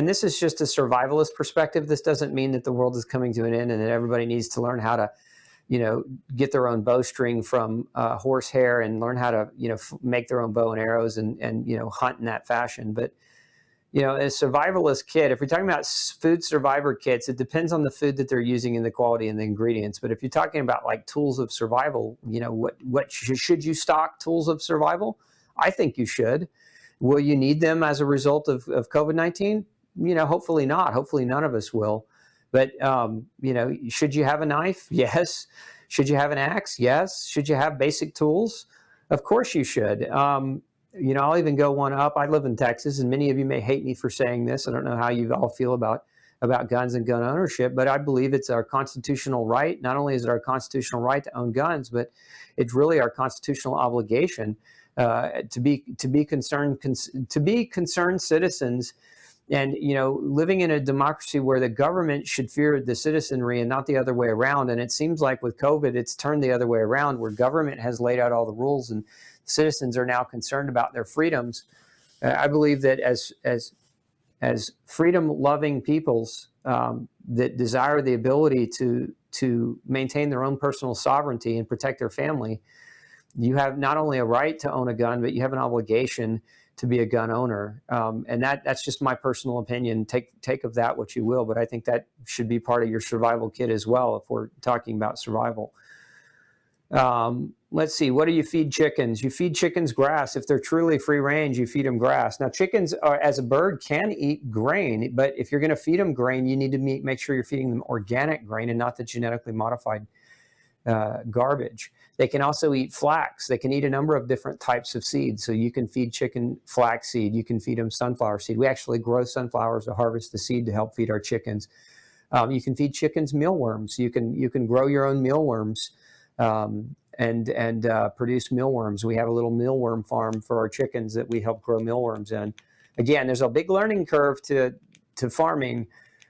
this is just a survivalist perspective. This doesn't mean that the world is coming to an end and that everybody needs to learn how to, get their own bowstring from horsehair and learn how to, make their own bow and arrows and hunt in that fashion. But a survivalist kit, if we're talking about food survivor kits, it depends on the food that they're using and the quality and the ingredients. But if you're talking about like tools of survival, should you stock tools of survival? I think you should. Will you need them as a result of COVID-19? Hopefully not. Hopefully none of us will. But, should you have a knife? Yes. Should you have an axe? Yes. Should you have basic tools? Of course you should. I'll even go one up. I live in Texas, and many of you may hate me for saying this. I don't know how you all feel about guns and gun ownership, but I believe it's our constitutional right. Not only is it our constitutional right to own guns, but it's really our constitutional obligation to be concerned citizens. And living in a democracy where the government should fear the citizenry and not the other way around. And it seems like with COVID, it's turned the other way around, where government has laid out all the rules and citizens are now concerned about their freedoms. I believe that as freedom-loving peoples that desire the ability to maintain their own personal sovereignty and protect their family, you have not only a right to own a gun, but you have an obligation to be a gun owner. And that's just my personal opinion. Take of that what you will, but I think that should be part of your survival kit as well if we're talking about survival. Let's see. What do you feed chickens? You feed chickens grass. If they're truly free range, you feed them grass. Now, chickens as a bird can eat grain, but if you're going to feed them grain, you need to make sure you're feeding them organic grain and not the genetically modified garbage. They can also eat flax. They can eat a number of different types of seeds. So you can feed chicken flax seed. You can feed them sunflower seed. We actually grow sunflowers to harvest the seed to help feed our chickens. You can feed chickens mealworms. You can grow your own mealworms. And produce mealworms. We have a little mealworm farm for our chickens that we help grow mealworms in. Again, there's a big learning curve to farming,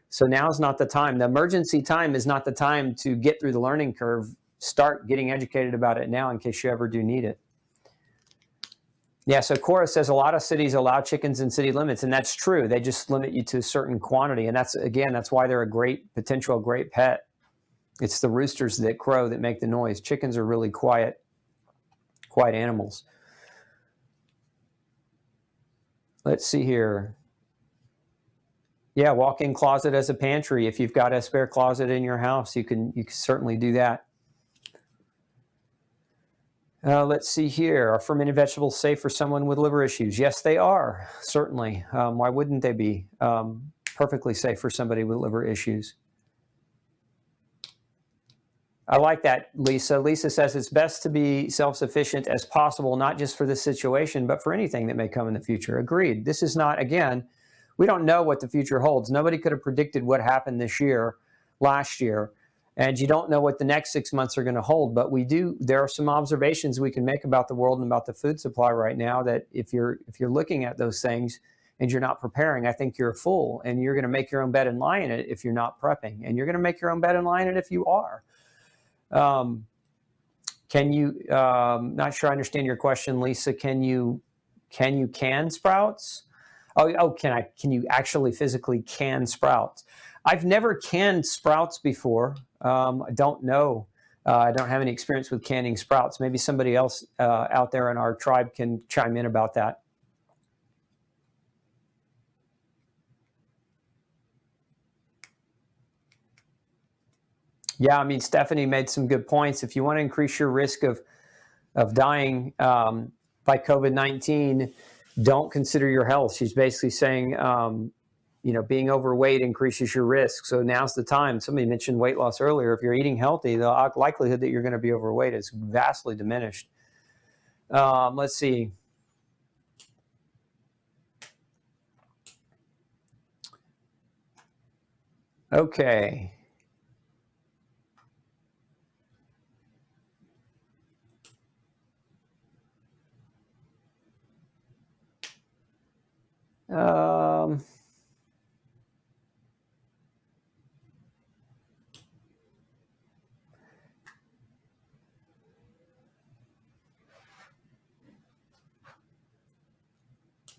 so now's not the time. The emergency time is not the time to get through the learning curve. Start getting educated about it now in case you ever do need it. Yeah, so Cora says a lot of cities allow chickens in city limits, and that's true. They just limit you to a certain quantity, and that's why they're a great pet. It's the roosters that crow that make the noise. Chickens are really quiet animals. Let's see here. Yeah, walk-in closet as a pantry. If you've got a spare closet in your house, you can certainly do that. Let's see here. Are fermented vegetables safe for someone with liver issues? Yes, they are, certainly. Why wouldn't they be perfectly safe for somebody with liver issues? I like that, Lisa. Lisa says it's best to be self-sufficient as possible, not just for this situation, but for anything that may come in the future. Agreed. This is not, again, we don't know what the future holds. Nobody could have predicted what happened last year, and you don't know what the next 6 months are going to hold. But we do. There are some observations we can make about the world and about the food supply right now that if you're looking at those things and you're not preparing, I think you're a fool, and you're going to make your own bed and lie in it if you're not prepping, and you're going to make your own bed and lie in it if you are. Can you, not sure I understand your question, Lisa. Can you can sprouts? Can you actually physically can sprouts? I've never canned sprouts before. I don't know. I don't have any experience with canning sprouts. Maybe somebody else out there in our tribe can chime in about that. Yeah, I mean, Stephanie made some good points. If you want to increase your risk of dying by COVID-19, don't consider your health. She's basically saying, being overweight increases your risk. So now's the time. Somebody mentioned weight loss earlier. If you're eating healthy, the likelihood that you're going to be overweight is vastly diminished. Let's see. Okay.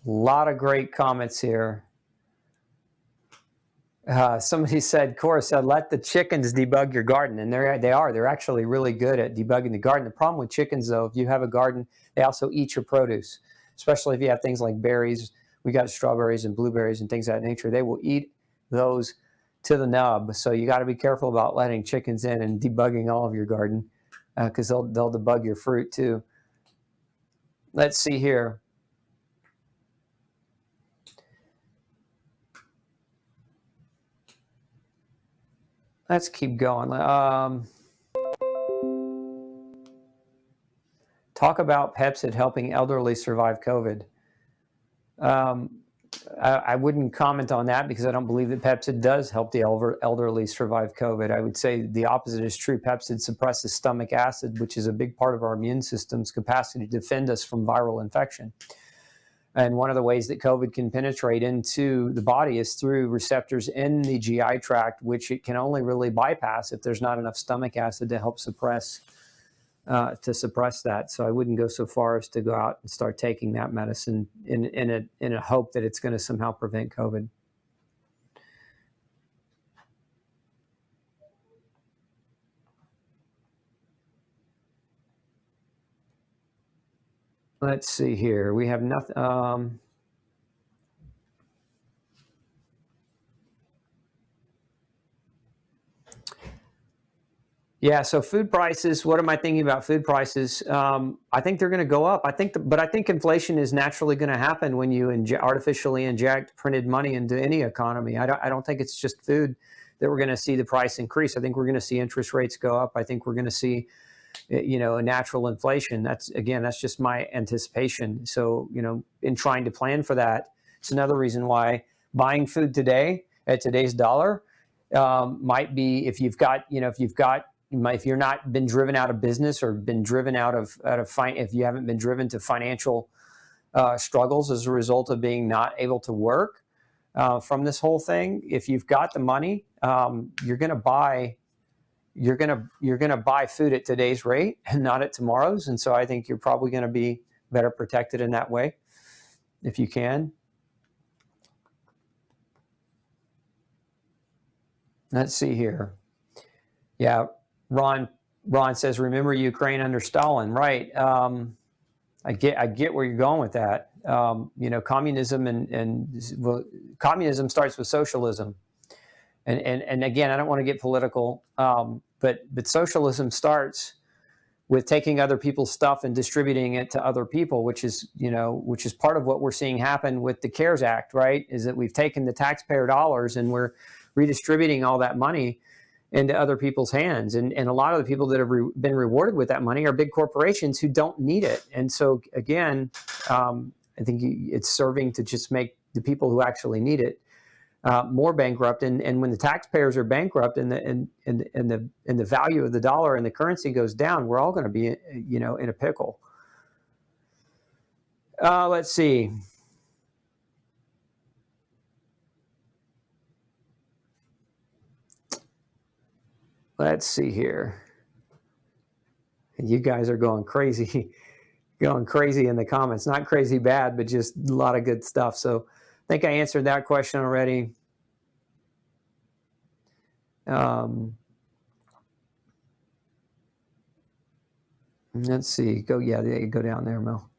A lot of great comments here. Somebody said, Cora said, let the chickens debug your garden. And they're actually really good at debugging the garden. The problem with chickens, though, if you have a garden, they also eat your produce, especially if you have things like berries. We got strawberries and blueberries and things of that nature. They will eat those to the nub. So you got to be careful about letting chickens in and debugging all of your garden, because they'll debug your fruit too. Let's see here. Let's keep going. Talk about Pepcid helping elderly survive COVID. I wouldn't comment on that because I don't believe that Pepcid does help the elderly survive COVID. I would say the opposite is true. Pepcid suppresses stomach acid, which is a big part of our immune system's capacity to defend us from viral infection. And one of the ways that COVID can penetrate into the body is through receptors in the GI tract, which it can only really bypass if there's not enough stomach acid to help suppress that. So I wouldn't go so far as to go out and start taking that medicine in a hope that it's going to somehow prevent COVID. Let's see here. We have nothing. Yeah, so food prices, what am I thinking about food prices? I think they're going to go up. I think inflation is naturally going to happen when you artificially inject printed money into any economy. I don't think it's just food that we're going to see the price increase. I think we're going to see interest rates go up. I think we're going to see, a natural inflation. That's just my anticipation. So, in trying to plan for that, it's another reason why buying food today at today's dollar might be, if you're not been driven out of business or been driven if you haven't been driven to financial struggles as a result of being not able to work from this whole thing, if you've got the money, you're going to buy food at today's rate and not at tomorrow's. And so I think you're probably going to be better protected in that way if you can. Let's see here. Yeah. Ron says, remember Ukraine under Stalin, right? I get where you're going with that. Communism communism starts with socialism, and again, I don't want to get political, but socialism starts with taking other people's stuff and distributing it to other people, which is part of what we're seeing happen with the CARES Act, right? Is that we've taken the taxpayer dollars and we're redistributing all that money into other people's hands. And a lot of the people that have been rewarded with that money are big corporations who don't need it. And so, again, I think it's serving to just make the people who actually need it more bankrupt. And when the taxpayers are bankrupt and the value of the dollar and the currency goes down, we're all going to be, in a pickle. Let's see. Let's see here. You guys are going crazy in the comments. Not crazy bad, but just a lot of good stuff. So I think I answered that question already. Let's see. Go down there, Mel.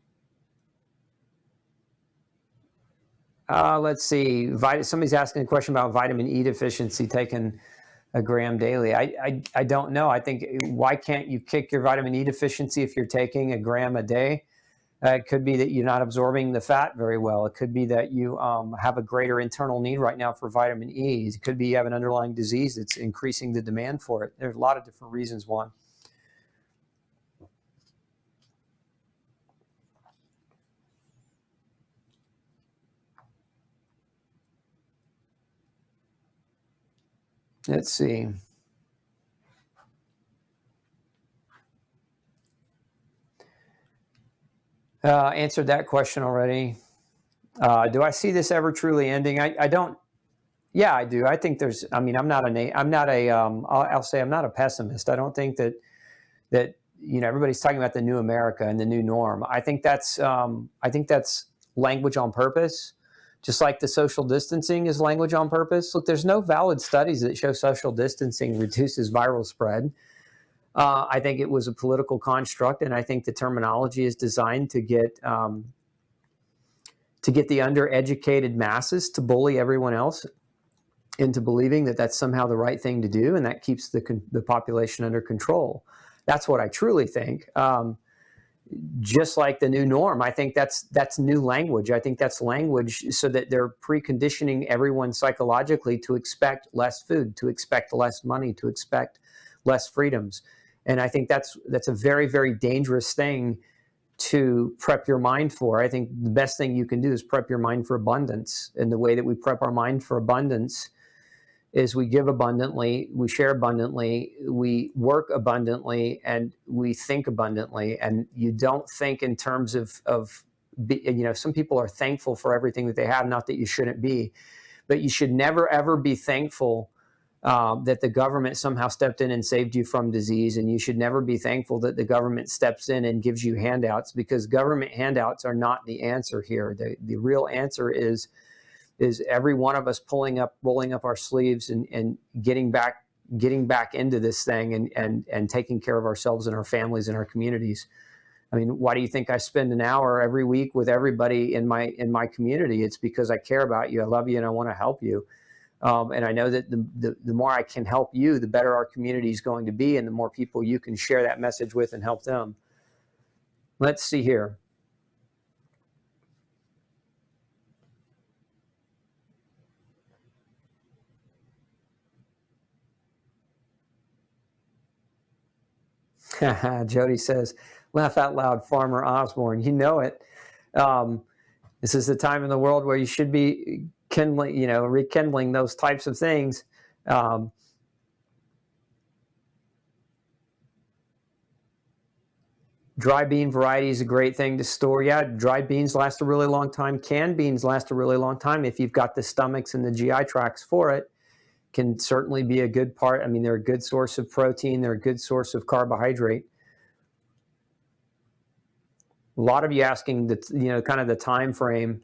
Let's see. Somebody's asking a question about vitamin E deficiency, taking a gram daily. I don't know. I think, why can't you kick your vitamin E deficiency if you're taking a gram a day? It could be that you're not absorbing the fat very well. It could be that you have a greater internal need right now for vitamin E. It could be you have an underlying disease that's increasing the demand for it. There's a lot of different reasons why. Let's see. Answered that question already. Do I see this ever truly ending? I don't. Yeah, I do. I think there's. I mean, I'll say I'm not a pessimist. I don't think that everybody's talking about the new America and the new norm. I think that's language on purpose, just like the social distancing is language on purpose. Look, there's no valid studies that show social distancing reduces viral spread. I think it was a political construct, and I think the terminology is designed to get the undereducated masses to bully everyone else into believing that that's somehow the right thing to do, and that keeps the population under control. That's what I truly think. Just like the new norm, I think that's new language. I think that's language so that they're preconditioning everyone psychologically to expect less food, to expect less money, to expect less freedoms. And I think that's a very, very dangerous thing to prep your mind for. I think the best thing you can do is prep your mind for abundance. And the way that we prep our mind for abundance is we give abundantly, we share abundantly, we work abundantly, and we think abundantly. And you don't think in terms of some people are thankful for everything that they have, not that you shouldn't be, but you should never, ever be thankful that the government somehow stepped in and saved you from disease. And you should never be thankful that the government steps in and gives you handouts, because government handouts are not the answer here. The real answer is every one of us rolling up our sleeves and getting back into this thing and taking care of ourselves and our families and our communities. I mean, why do you think I spend an hour every week with everybody in my community? It's because I care about you, I love you, and I want to help you. And I know that the more I can help you, the better our community is going to be, and the more people you can share that message with and help them. Let's see here. Jody says, laugh out loud, Farmer Osborne. You know it. This is the time in the world where you should be rekindling those types of things. Dry bean variety is a great thing to store. Yeah, dried beans last a really long time. Canned beans last a really long time if you've got the stomachs and the GI tracts for it. Can certainly be a good part. I mean, they're a good source of protein. They're a good source of carbohydrate. A lot of you asking kind of the time frame.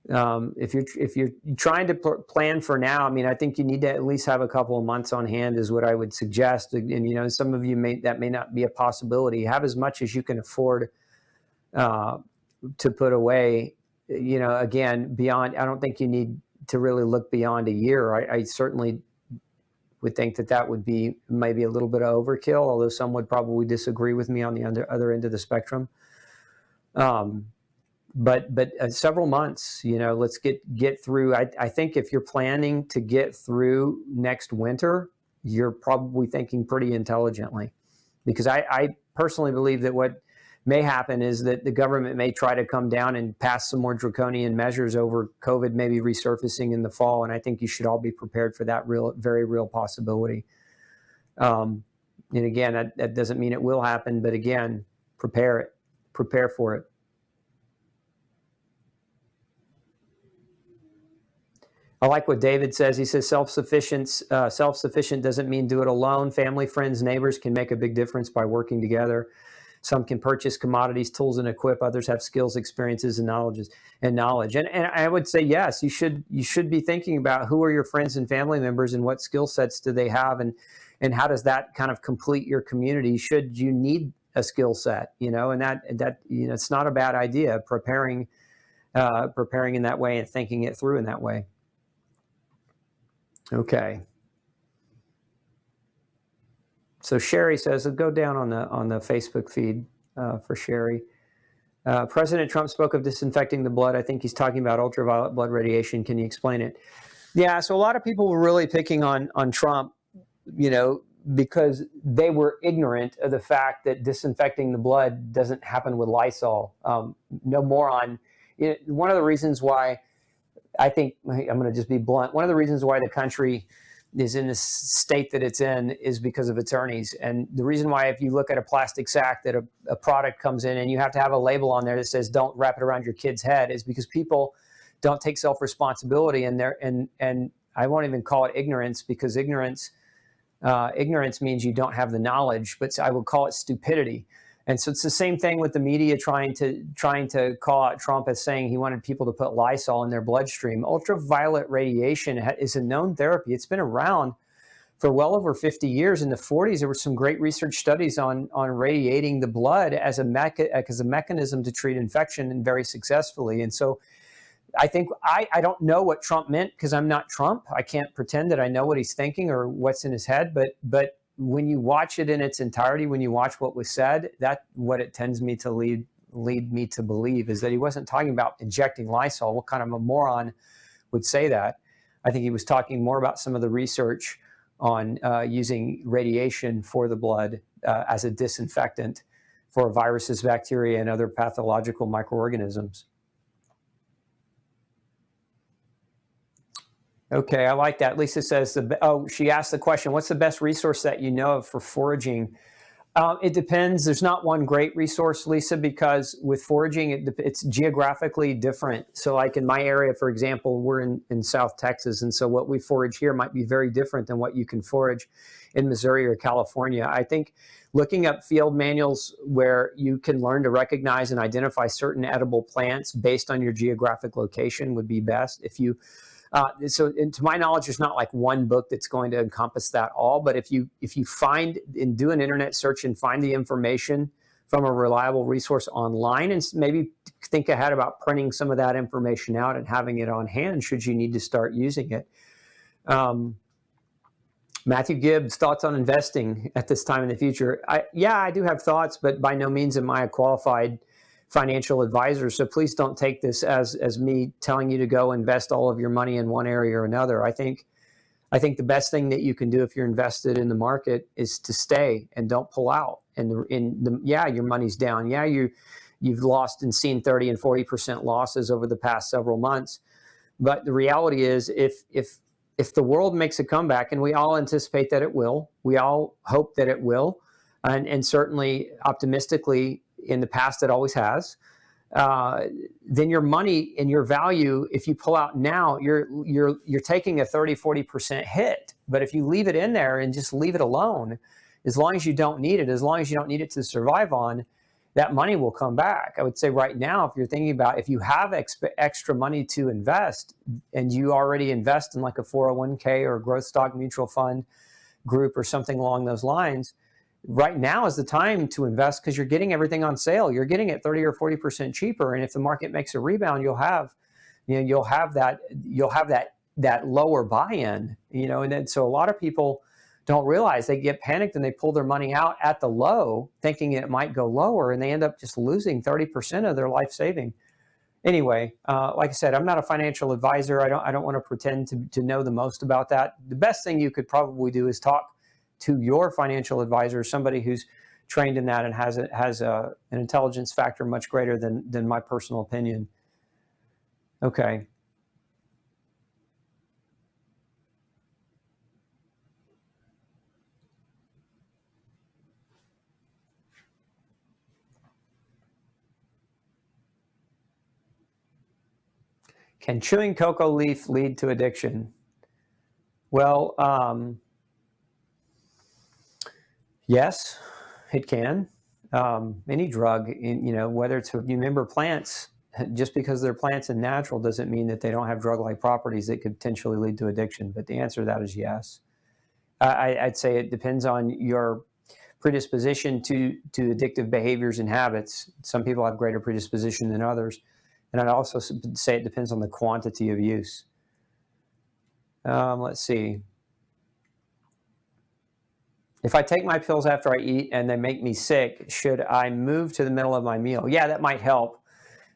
If you're trying to plan for now, I mean, I think you need to at least have a couple of months on hand is what I would suggest. And some of you that may not be a possibility. Have as much as you can afford to put away. Again, beyond. I don't think you need to really look beyond a year. I certainly would think that would be maybe a little bit of overkill, although some would probably disagree with me on the other end of the spectrum. But several months, let's get through. I think if you're planning to get through next winter, you're probably thinking pretty intelligently, because I personally believe that what may happen is that the government may try to come down and pass some more draconian measures over COVID, maybe resurfacing in the fall. And I think you should all be prepared for that very real possibility. And again, that doesn't mean it will happen, but again, prepare for it. I like what David says. He says self-sufficient doesn't mean do it alone. Family, friends, neighbors can make a big difference by working together. Some can purchase commodities, tools, and equip. Others have skills, experiences, and knowledge. And I would say, yes, you should be thinking about who are your friends and family members and what skill sets do they have, and how does that kind of complete your community should you need a skill set, and that it's not a bad idea, preparing in that way and thinking it through in that way. Okay. So Sherry says, go down on the Facebook feed for Sherry. President Trump spoke of disinfecting the blood. I think he's talking about ultraviolet blood radiation. Can you explain it? Yeah, so a lot of people were really picking on Trump, because they were ignorant of the fact that disinfecting the blood doesn't happen with Lysol. No more on one of the reasons why I think, I'm going to just be blunt, one of the reasons why the country is in the state that it's in is because of attorneys. And the reason why, if you look at a plastic sack that a product comes in and you have to have a label on there that says don't wrap it around your kid's head, is because people don't take self-responsibility, and I won't even call it ignorance, because ignorance means you don't have the knowledge, but I would call it stupidity. And so it's the same thing with the media trying to call out Trump as saying he wanted people to put Lysol in their bloodstream. Ultraviolet radiation is a known therapy. It's been around for well over 50 years. In the 40s, there were some great research studies on radiating the blood as a mechanism to treat infection, and very successfully. And so I think I don't know what Trump meant, because I'm not Trump. I can't pretend that I know what he's thinking or what's in his head. But when you watch it in its entirety, when you watch what was said, that what it tends me to lead me to believe is that he wasn't talking about injecting Lysol. What kind of a moron would say that? I think he was talking more about some of the research on using radiation for the blood as a disinfectant for viruses, bacteria, and other pathological microorganisms. Okay, I like that. Lisa says, she asked the question, what's the best resource that you know of for foraging? It depends. There's not one great resource, Lisa, because with foraging, it's geographically different. So like in my area, for example, we're in South Texas. And so what we forage here might be very different than what you can forage in Missouri or California. I think looking up field manuals where you can learn to recognize and identify certain edible plants based on your geographic location would be best. So to my knowledge, there's not like one book that's going to encompass that all. But if you find and do an internet search and find the information from a reliable resource online, and maybe think ahead about printing some of that information out and having it on hand should you need to start using it. Matthew Gibbs, thoughts on investing at this time in the future? I do have thoughts, but by no means am I a qualified financial advisor. So please don't take this as me telling you to go invest all of your money in one area or another. I think the best thing that you can do if you're invested in the market is to stay and don't pull out. And your money's down. Yeah, you've lost and seen 30 and 40% losses over the past several months. But the reality is, if the world makes a comeback, and we all anticipate that it will, we all hope that it will, and certainly optimistically, in the past it always has, then your money and your value, if you pull out now, you're taking a 30-40% hit. But if you leave it in there and just leave it alone, as long as you don't need it, as long as you don't need it to survive on, that money will come back. I would say right now, if you're thinking about, if you have extra money to invest and you already invest in like a 401k or a growth stock mutual fund group or something along those lines, right now is the time to invest, because you're getting everything on sale. You're getting it 30 or 40% cheaper. And if the market makes a rebound, you'll have that lower buy-in, and then, so a lot of people don't realize, they get panicked and they pull their money out at the low thinking it might go lower, and they end up just losing 30% of their life saving. Anyway, like I said, I'm not a financial advisor. I don't want to pretend to know the most about that. The best thing you could probably do is talk to your financial advisor, somebody who's trained in that and has an intelligence factor much greater than my personal opinion. Okay. Can chewing cocoa leaf lead to addiction? Well, yes, it can. Any drug, whether it's, you remember, plants, just because they're plants and natural doesn't mean that they don't have drug-like properties that could potentially lead to addiction. But the answer to that is yes. I'd say it depends on your predisposition to addictive behaviors and habits. Some people have greater predisposition than others. And I'd also say it depends on the quantity of use. Let's see. If I take my pills after I eat and they make me sick, should I move to the middle of my meal? Yeah, that might help.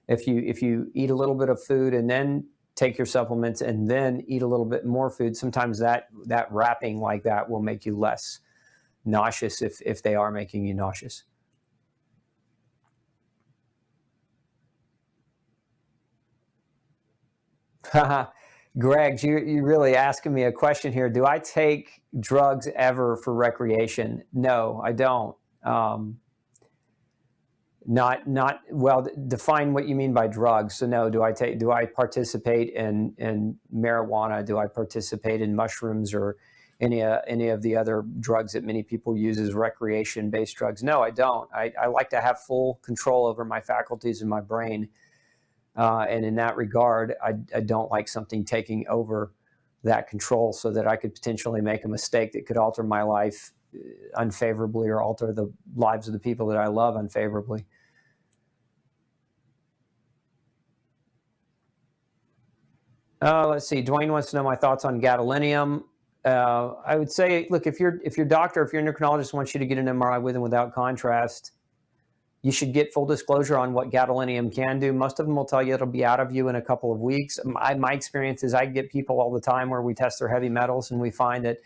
If you eat a little bit of food and then take your supplements and then eat a little bit more food, sometimes that wrapping like that will make you less nauseous if they are making you nauseous. Greg, you're really asking me a question here. Do I take drugs ever for recreation? No, I don't. Not well. Define what you mean by drugs. So no, do I participate in marijuana? Do I participate in mushrooms or any of the other drugs that many people use as recreation-based drugs. No, I don't. I like to have full control over my faculties in my brain. And in that regard, I don't like something taking over that control so that I could potentially make a mistake that could alter my life unfavorably or alter the lives of the people that I love unfavorably. Let's see. Dwayne wants to know my thoughts on gadolinium. I would say, look, if your doctor, if your endocrinologist wants you to get an MRI with and without contrast, you should get full disclosure on what gadolinium can do. Most of them will tell you it'll be out of you in a couple of weeks. My experience is I get people all the time where we test their heavy metals and we find that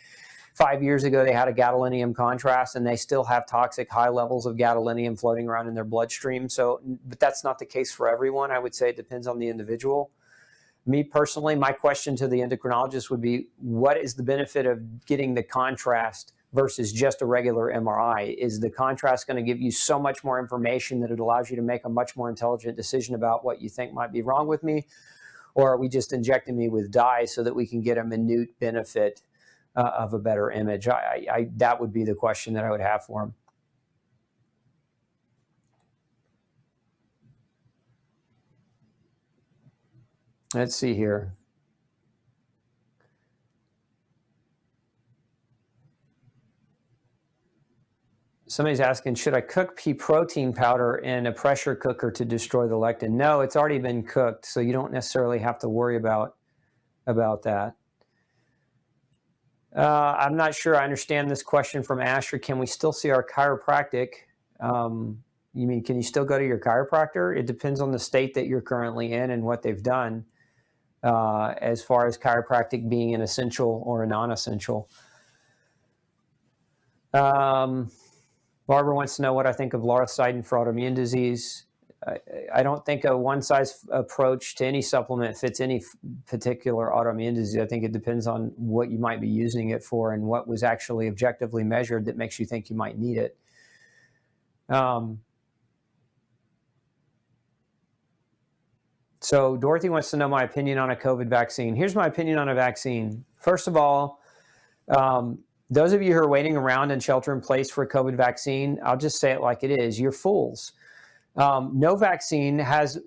5 years ago they had a gadolinium contrast and they still have toxic high levels of gadolinium floating around in their bloodstream. So, but that's not the case for everyone. I would say it depends on the individual. Me personally, my question to the endocrinologist would be, what is the benefit of getting the contrast versus just a regular MRI? Is the contrast going to give you so much more information that it allows you to make a much more intelligent decision about what you think might be wrong with me? Or are we just injecting me with dye so that we can get a minute benefit of a better image? That would be the question that I would have for him. Let's see here. Somebody's asking, should I cook pea protein powder in a pressure cooker to destroy the lectin? No, it's already been cooked, so you don't necessarily have to worry about that. I'm not sure I understand this question from Asher. Can we still see our chiropractic? You mean, can you still go to your chiropractor? It depends on the state that you're currently in and what they've done as far as chiropractic being an essential or a non-essential. Barbara wants to know what I think of lauricidin for autoimmune disease. I don't think a one-size approach to any supplement fits any particular autoimmune disease. I think it depends on what you might be using it for and what was actually objectively measured that makes you think you might need it. So Dorothy wants to know my opinion on a COVID vaccine. Here's my opinion on a vaccine. First of all, those of you who are waiting around and shelter in place for a COVID vaccine, I'll just say it like it is. You're fools. No vaccine has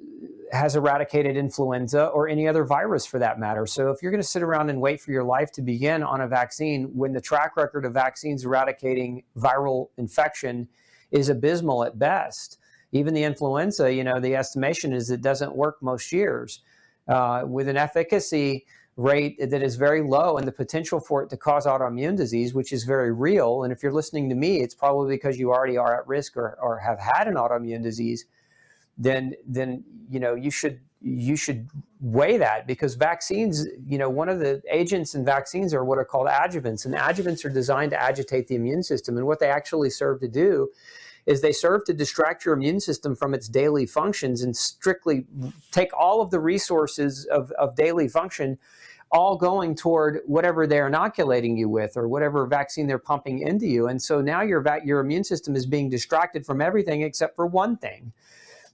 eradicated influenza or any other virus for that matter. So if you're going to sit around and wait for your life to begin on a vaccine when the track record of vaccines eradicating viral infection is abysmal at best, even the influenza, the estimation is it doesn't work most years with an efficacy rate that is very low and the potential for it to cause autoimmune disease, which is very real. And if you're listening to me, it's probably because you already are at risk or have had an autoimmune disease. Then you should weigh that, because vaccines, one of the agents in vaccines are what are called adjuvants, and adjuvants are designed to agitate the immune system. And what they actually serve to do is they serve to distract your immune system from its daily functions and strictly take all of the resources of daily function, all going toward whatever they're inoculating you with or whatever vaccine they're pumping into you. And so now your immune system is being distracted from everything except for one thing.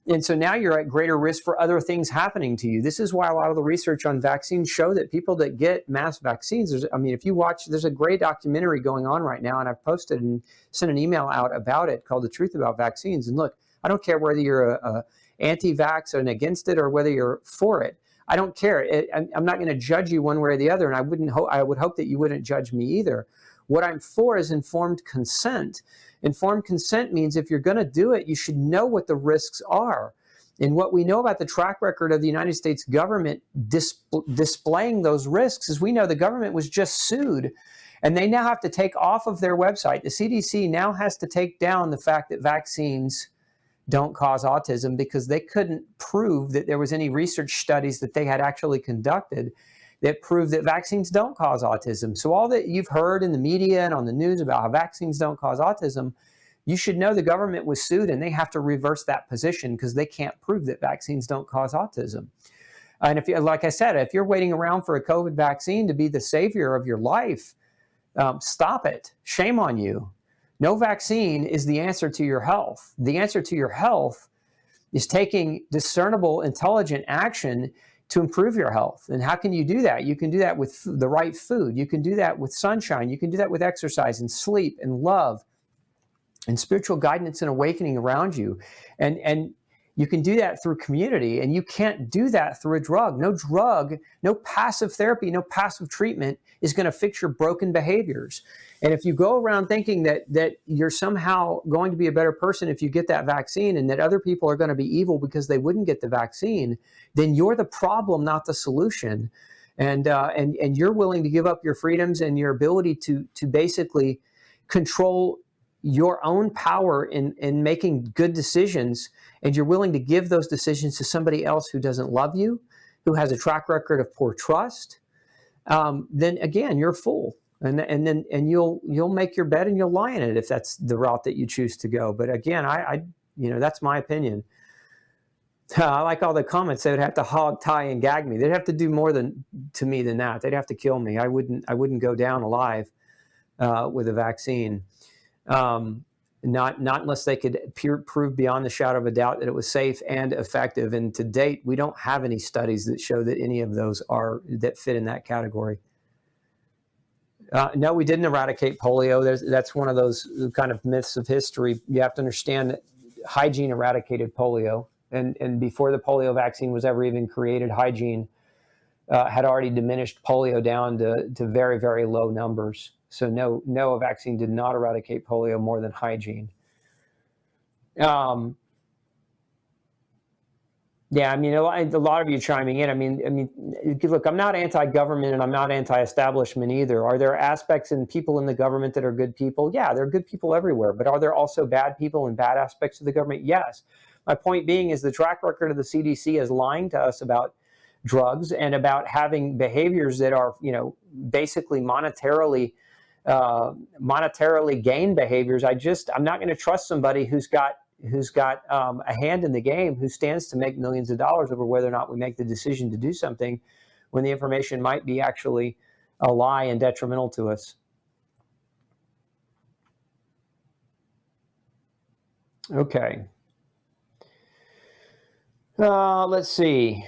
And so now you're at greater risk for other things happening to you. This is why a lot of the research on vaccines show that people that get mass vaccines, if you watch, there's a great documentary going on right now, and I've posted and sent an email out about it called The Truth About Vaccines. And look, I don't care whether you're a anti-vax and against it or whether you're for it. I don't care. I'm not going to judge you one way or the other, and I would hope that you wouldn't judge me either. What I'm for is informed consent. Informed consent means if you're going to do it, you should know what the risks are. And what we know about the track record of the United States government displaying those risks is we know the government was just sued, and they now have to take off of their website. The CDC now has to take down the fact that vaccines don't cause autism because they couldn't prove that there was any research studies that they had actually conducted that proved that vaccines don't cause autism. So all that you've heard in the media and on the news about how vaccines don't cause autism, you should know the government was sued and they have to reverse that position because they can't prove that vaccines don't cause autism. And if you, like I said, if you're waiting around for a COVID vaccine to be the savior of your life, stop it. Shame on you. No vaccine is the answer to your health. The answer to your health is taking discernible, intelligent action to improve your health. And how can you do that? You can do that with the right food. You can do that with sunshine. You can do that with exercise and sleep and love and spiritual guidance and awakening around you. And you can do that through community, and you can't do that through a drug. No drug, no passive therapy, no passive treatment is going to fix your broken behaviors. And if you go around thinking that you're somehow going to be a better person if you get that vaccine, and that other people are going to be evil because they wouldn't get the vaccine, then you're the problem, not the solution. And you're willing to give up your freedoms and your ability to basically control your own power in making good decisions, and you're willing to give those decisions to somebody else who doesn't love you, who has a track record of poor trust, then again, you're a fool. And you'll make your bed and you'll lie in it if that's the route that you choose to go. But again, I that's my opinion. I like all the comments. They would have to hog, tie, and gag me. They'd have to do more to me than that. They'd have to kill me. I wouldn't go down alive with a vaccine. Not unless they could prove beyond the shadow of a doubt that it was safe and effective. And to date, we don't have any studies that show that any of those that fit in that category. No, we didn't eradicate polio. That's one of those kind of myths of history. You have to understand that hygiene eradicated polio. And before the polio vaccine was ever even created, hygiene had already diminished polio down to very, very low numbers. So no, a vaccine did not eradicate polio more than hygiene. Yeah, I mean, a lot of you chiming in. I mean, look, I'm not anti-government and I'm not anti-establishment either. Are there aspects and people in the government that are good people? Yeah, there are good people everywhere. But are there also bad people and bad aspects of the government? Yes. My point being is the track record of the CDC is lying to us about drugs and about having behaviors that are, basically monetarily gain behaviors. I'm not going to trust somebody who's got a hand in the game, who stands to make millions of dollars over whether or not we make the decision to do something when the information might be actually a lie and detrimental to us. Okay. Let's see.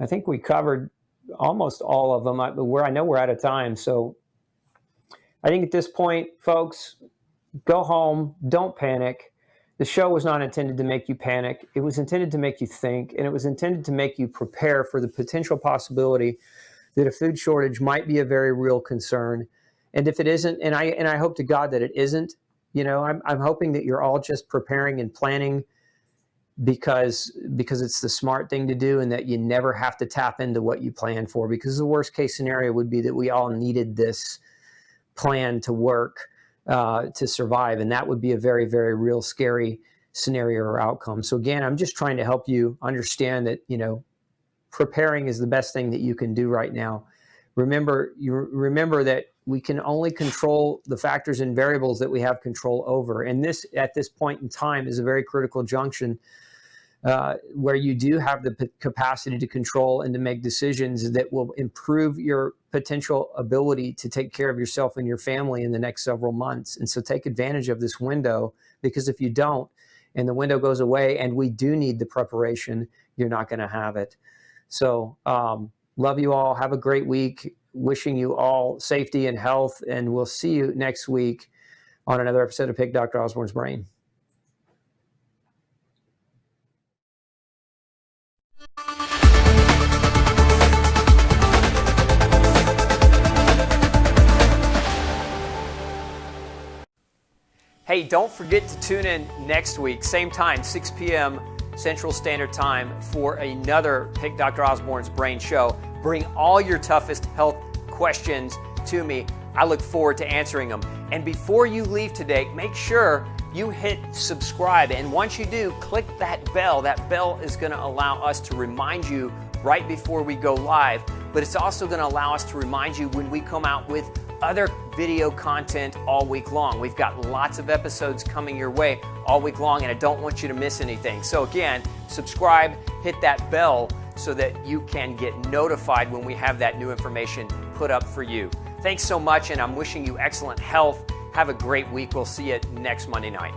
I think we covered almost all of them. I know we're out of time, so I think at this point, folks, go home. Don't panic. The show was not intended to make you panic. It was intended to make you think, and it was intended to make you prepare for the potential possibility that a food shortage might be a very real concern. And if it isn't, and I hope to God that it isn't, I'm hoping that you're all just preparing and planning because it's the smart thing to do, and that you never have to tap into what you plan for, because the worst case scenario would be that we all needed this plan to work to survive, and that would be a very, very real scary scenario or outcome. So again, I'm just trying to help you understand that preparing is the best thing that you can do right now. Remember that we can only control the factors and variables that we have control over, and this at this point in time is a very critical junction where you do have the capacity to control and to make decisions that will improve your potential ability to take care of yourself and your family in the next several months. And so take advantage of this window, because if you don't, and the window goes away and we do need the preparation, you're not going to have it. So love you all. Have a great week. Wishing you all safety and health. And we'll see you next week on another episode of Pick Dr. Osborne's Brain. Hey, don't forget to tune in next week, same time, 6 p.m. Central Standard Time, for another Pick Dr. Osborne's Brain show. Bring all your toughest health questions to me. I look forward to answering them. And before you leave today, make sure you hit subscribe. And once you do, click that bell. That bell is going to allow us to remind you right before we go live. But it's also going to allow us to remind you when we come out with other video content all week long. We've got lots of episodes coming your way all week long, and I don't want you to miss anything. So again, subscribe, hit that bell so that you can get notified when we have that new information put up for you. Thanks so much, and I'm wishing you excellent health. Have a great week. We'll see you next Monday night.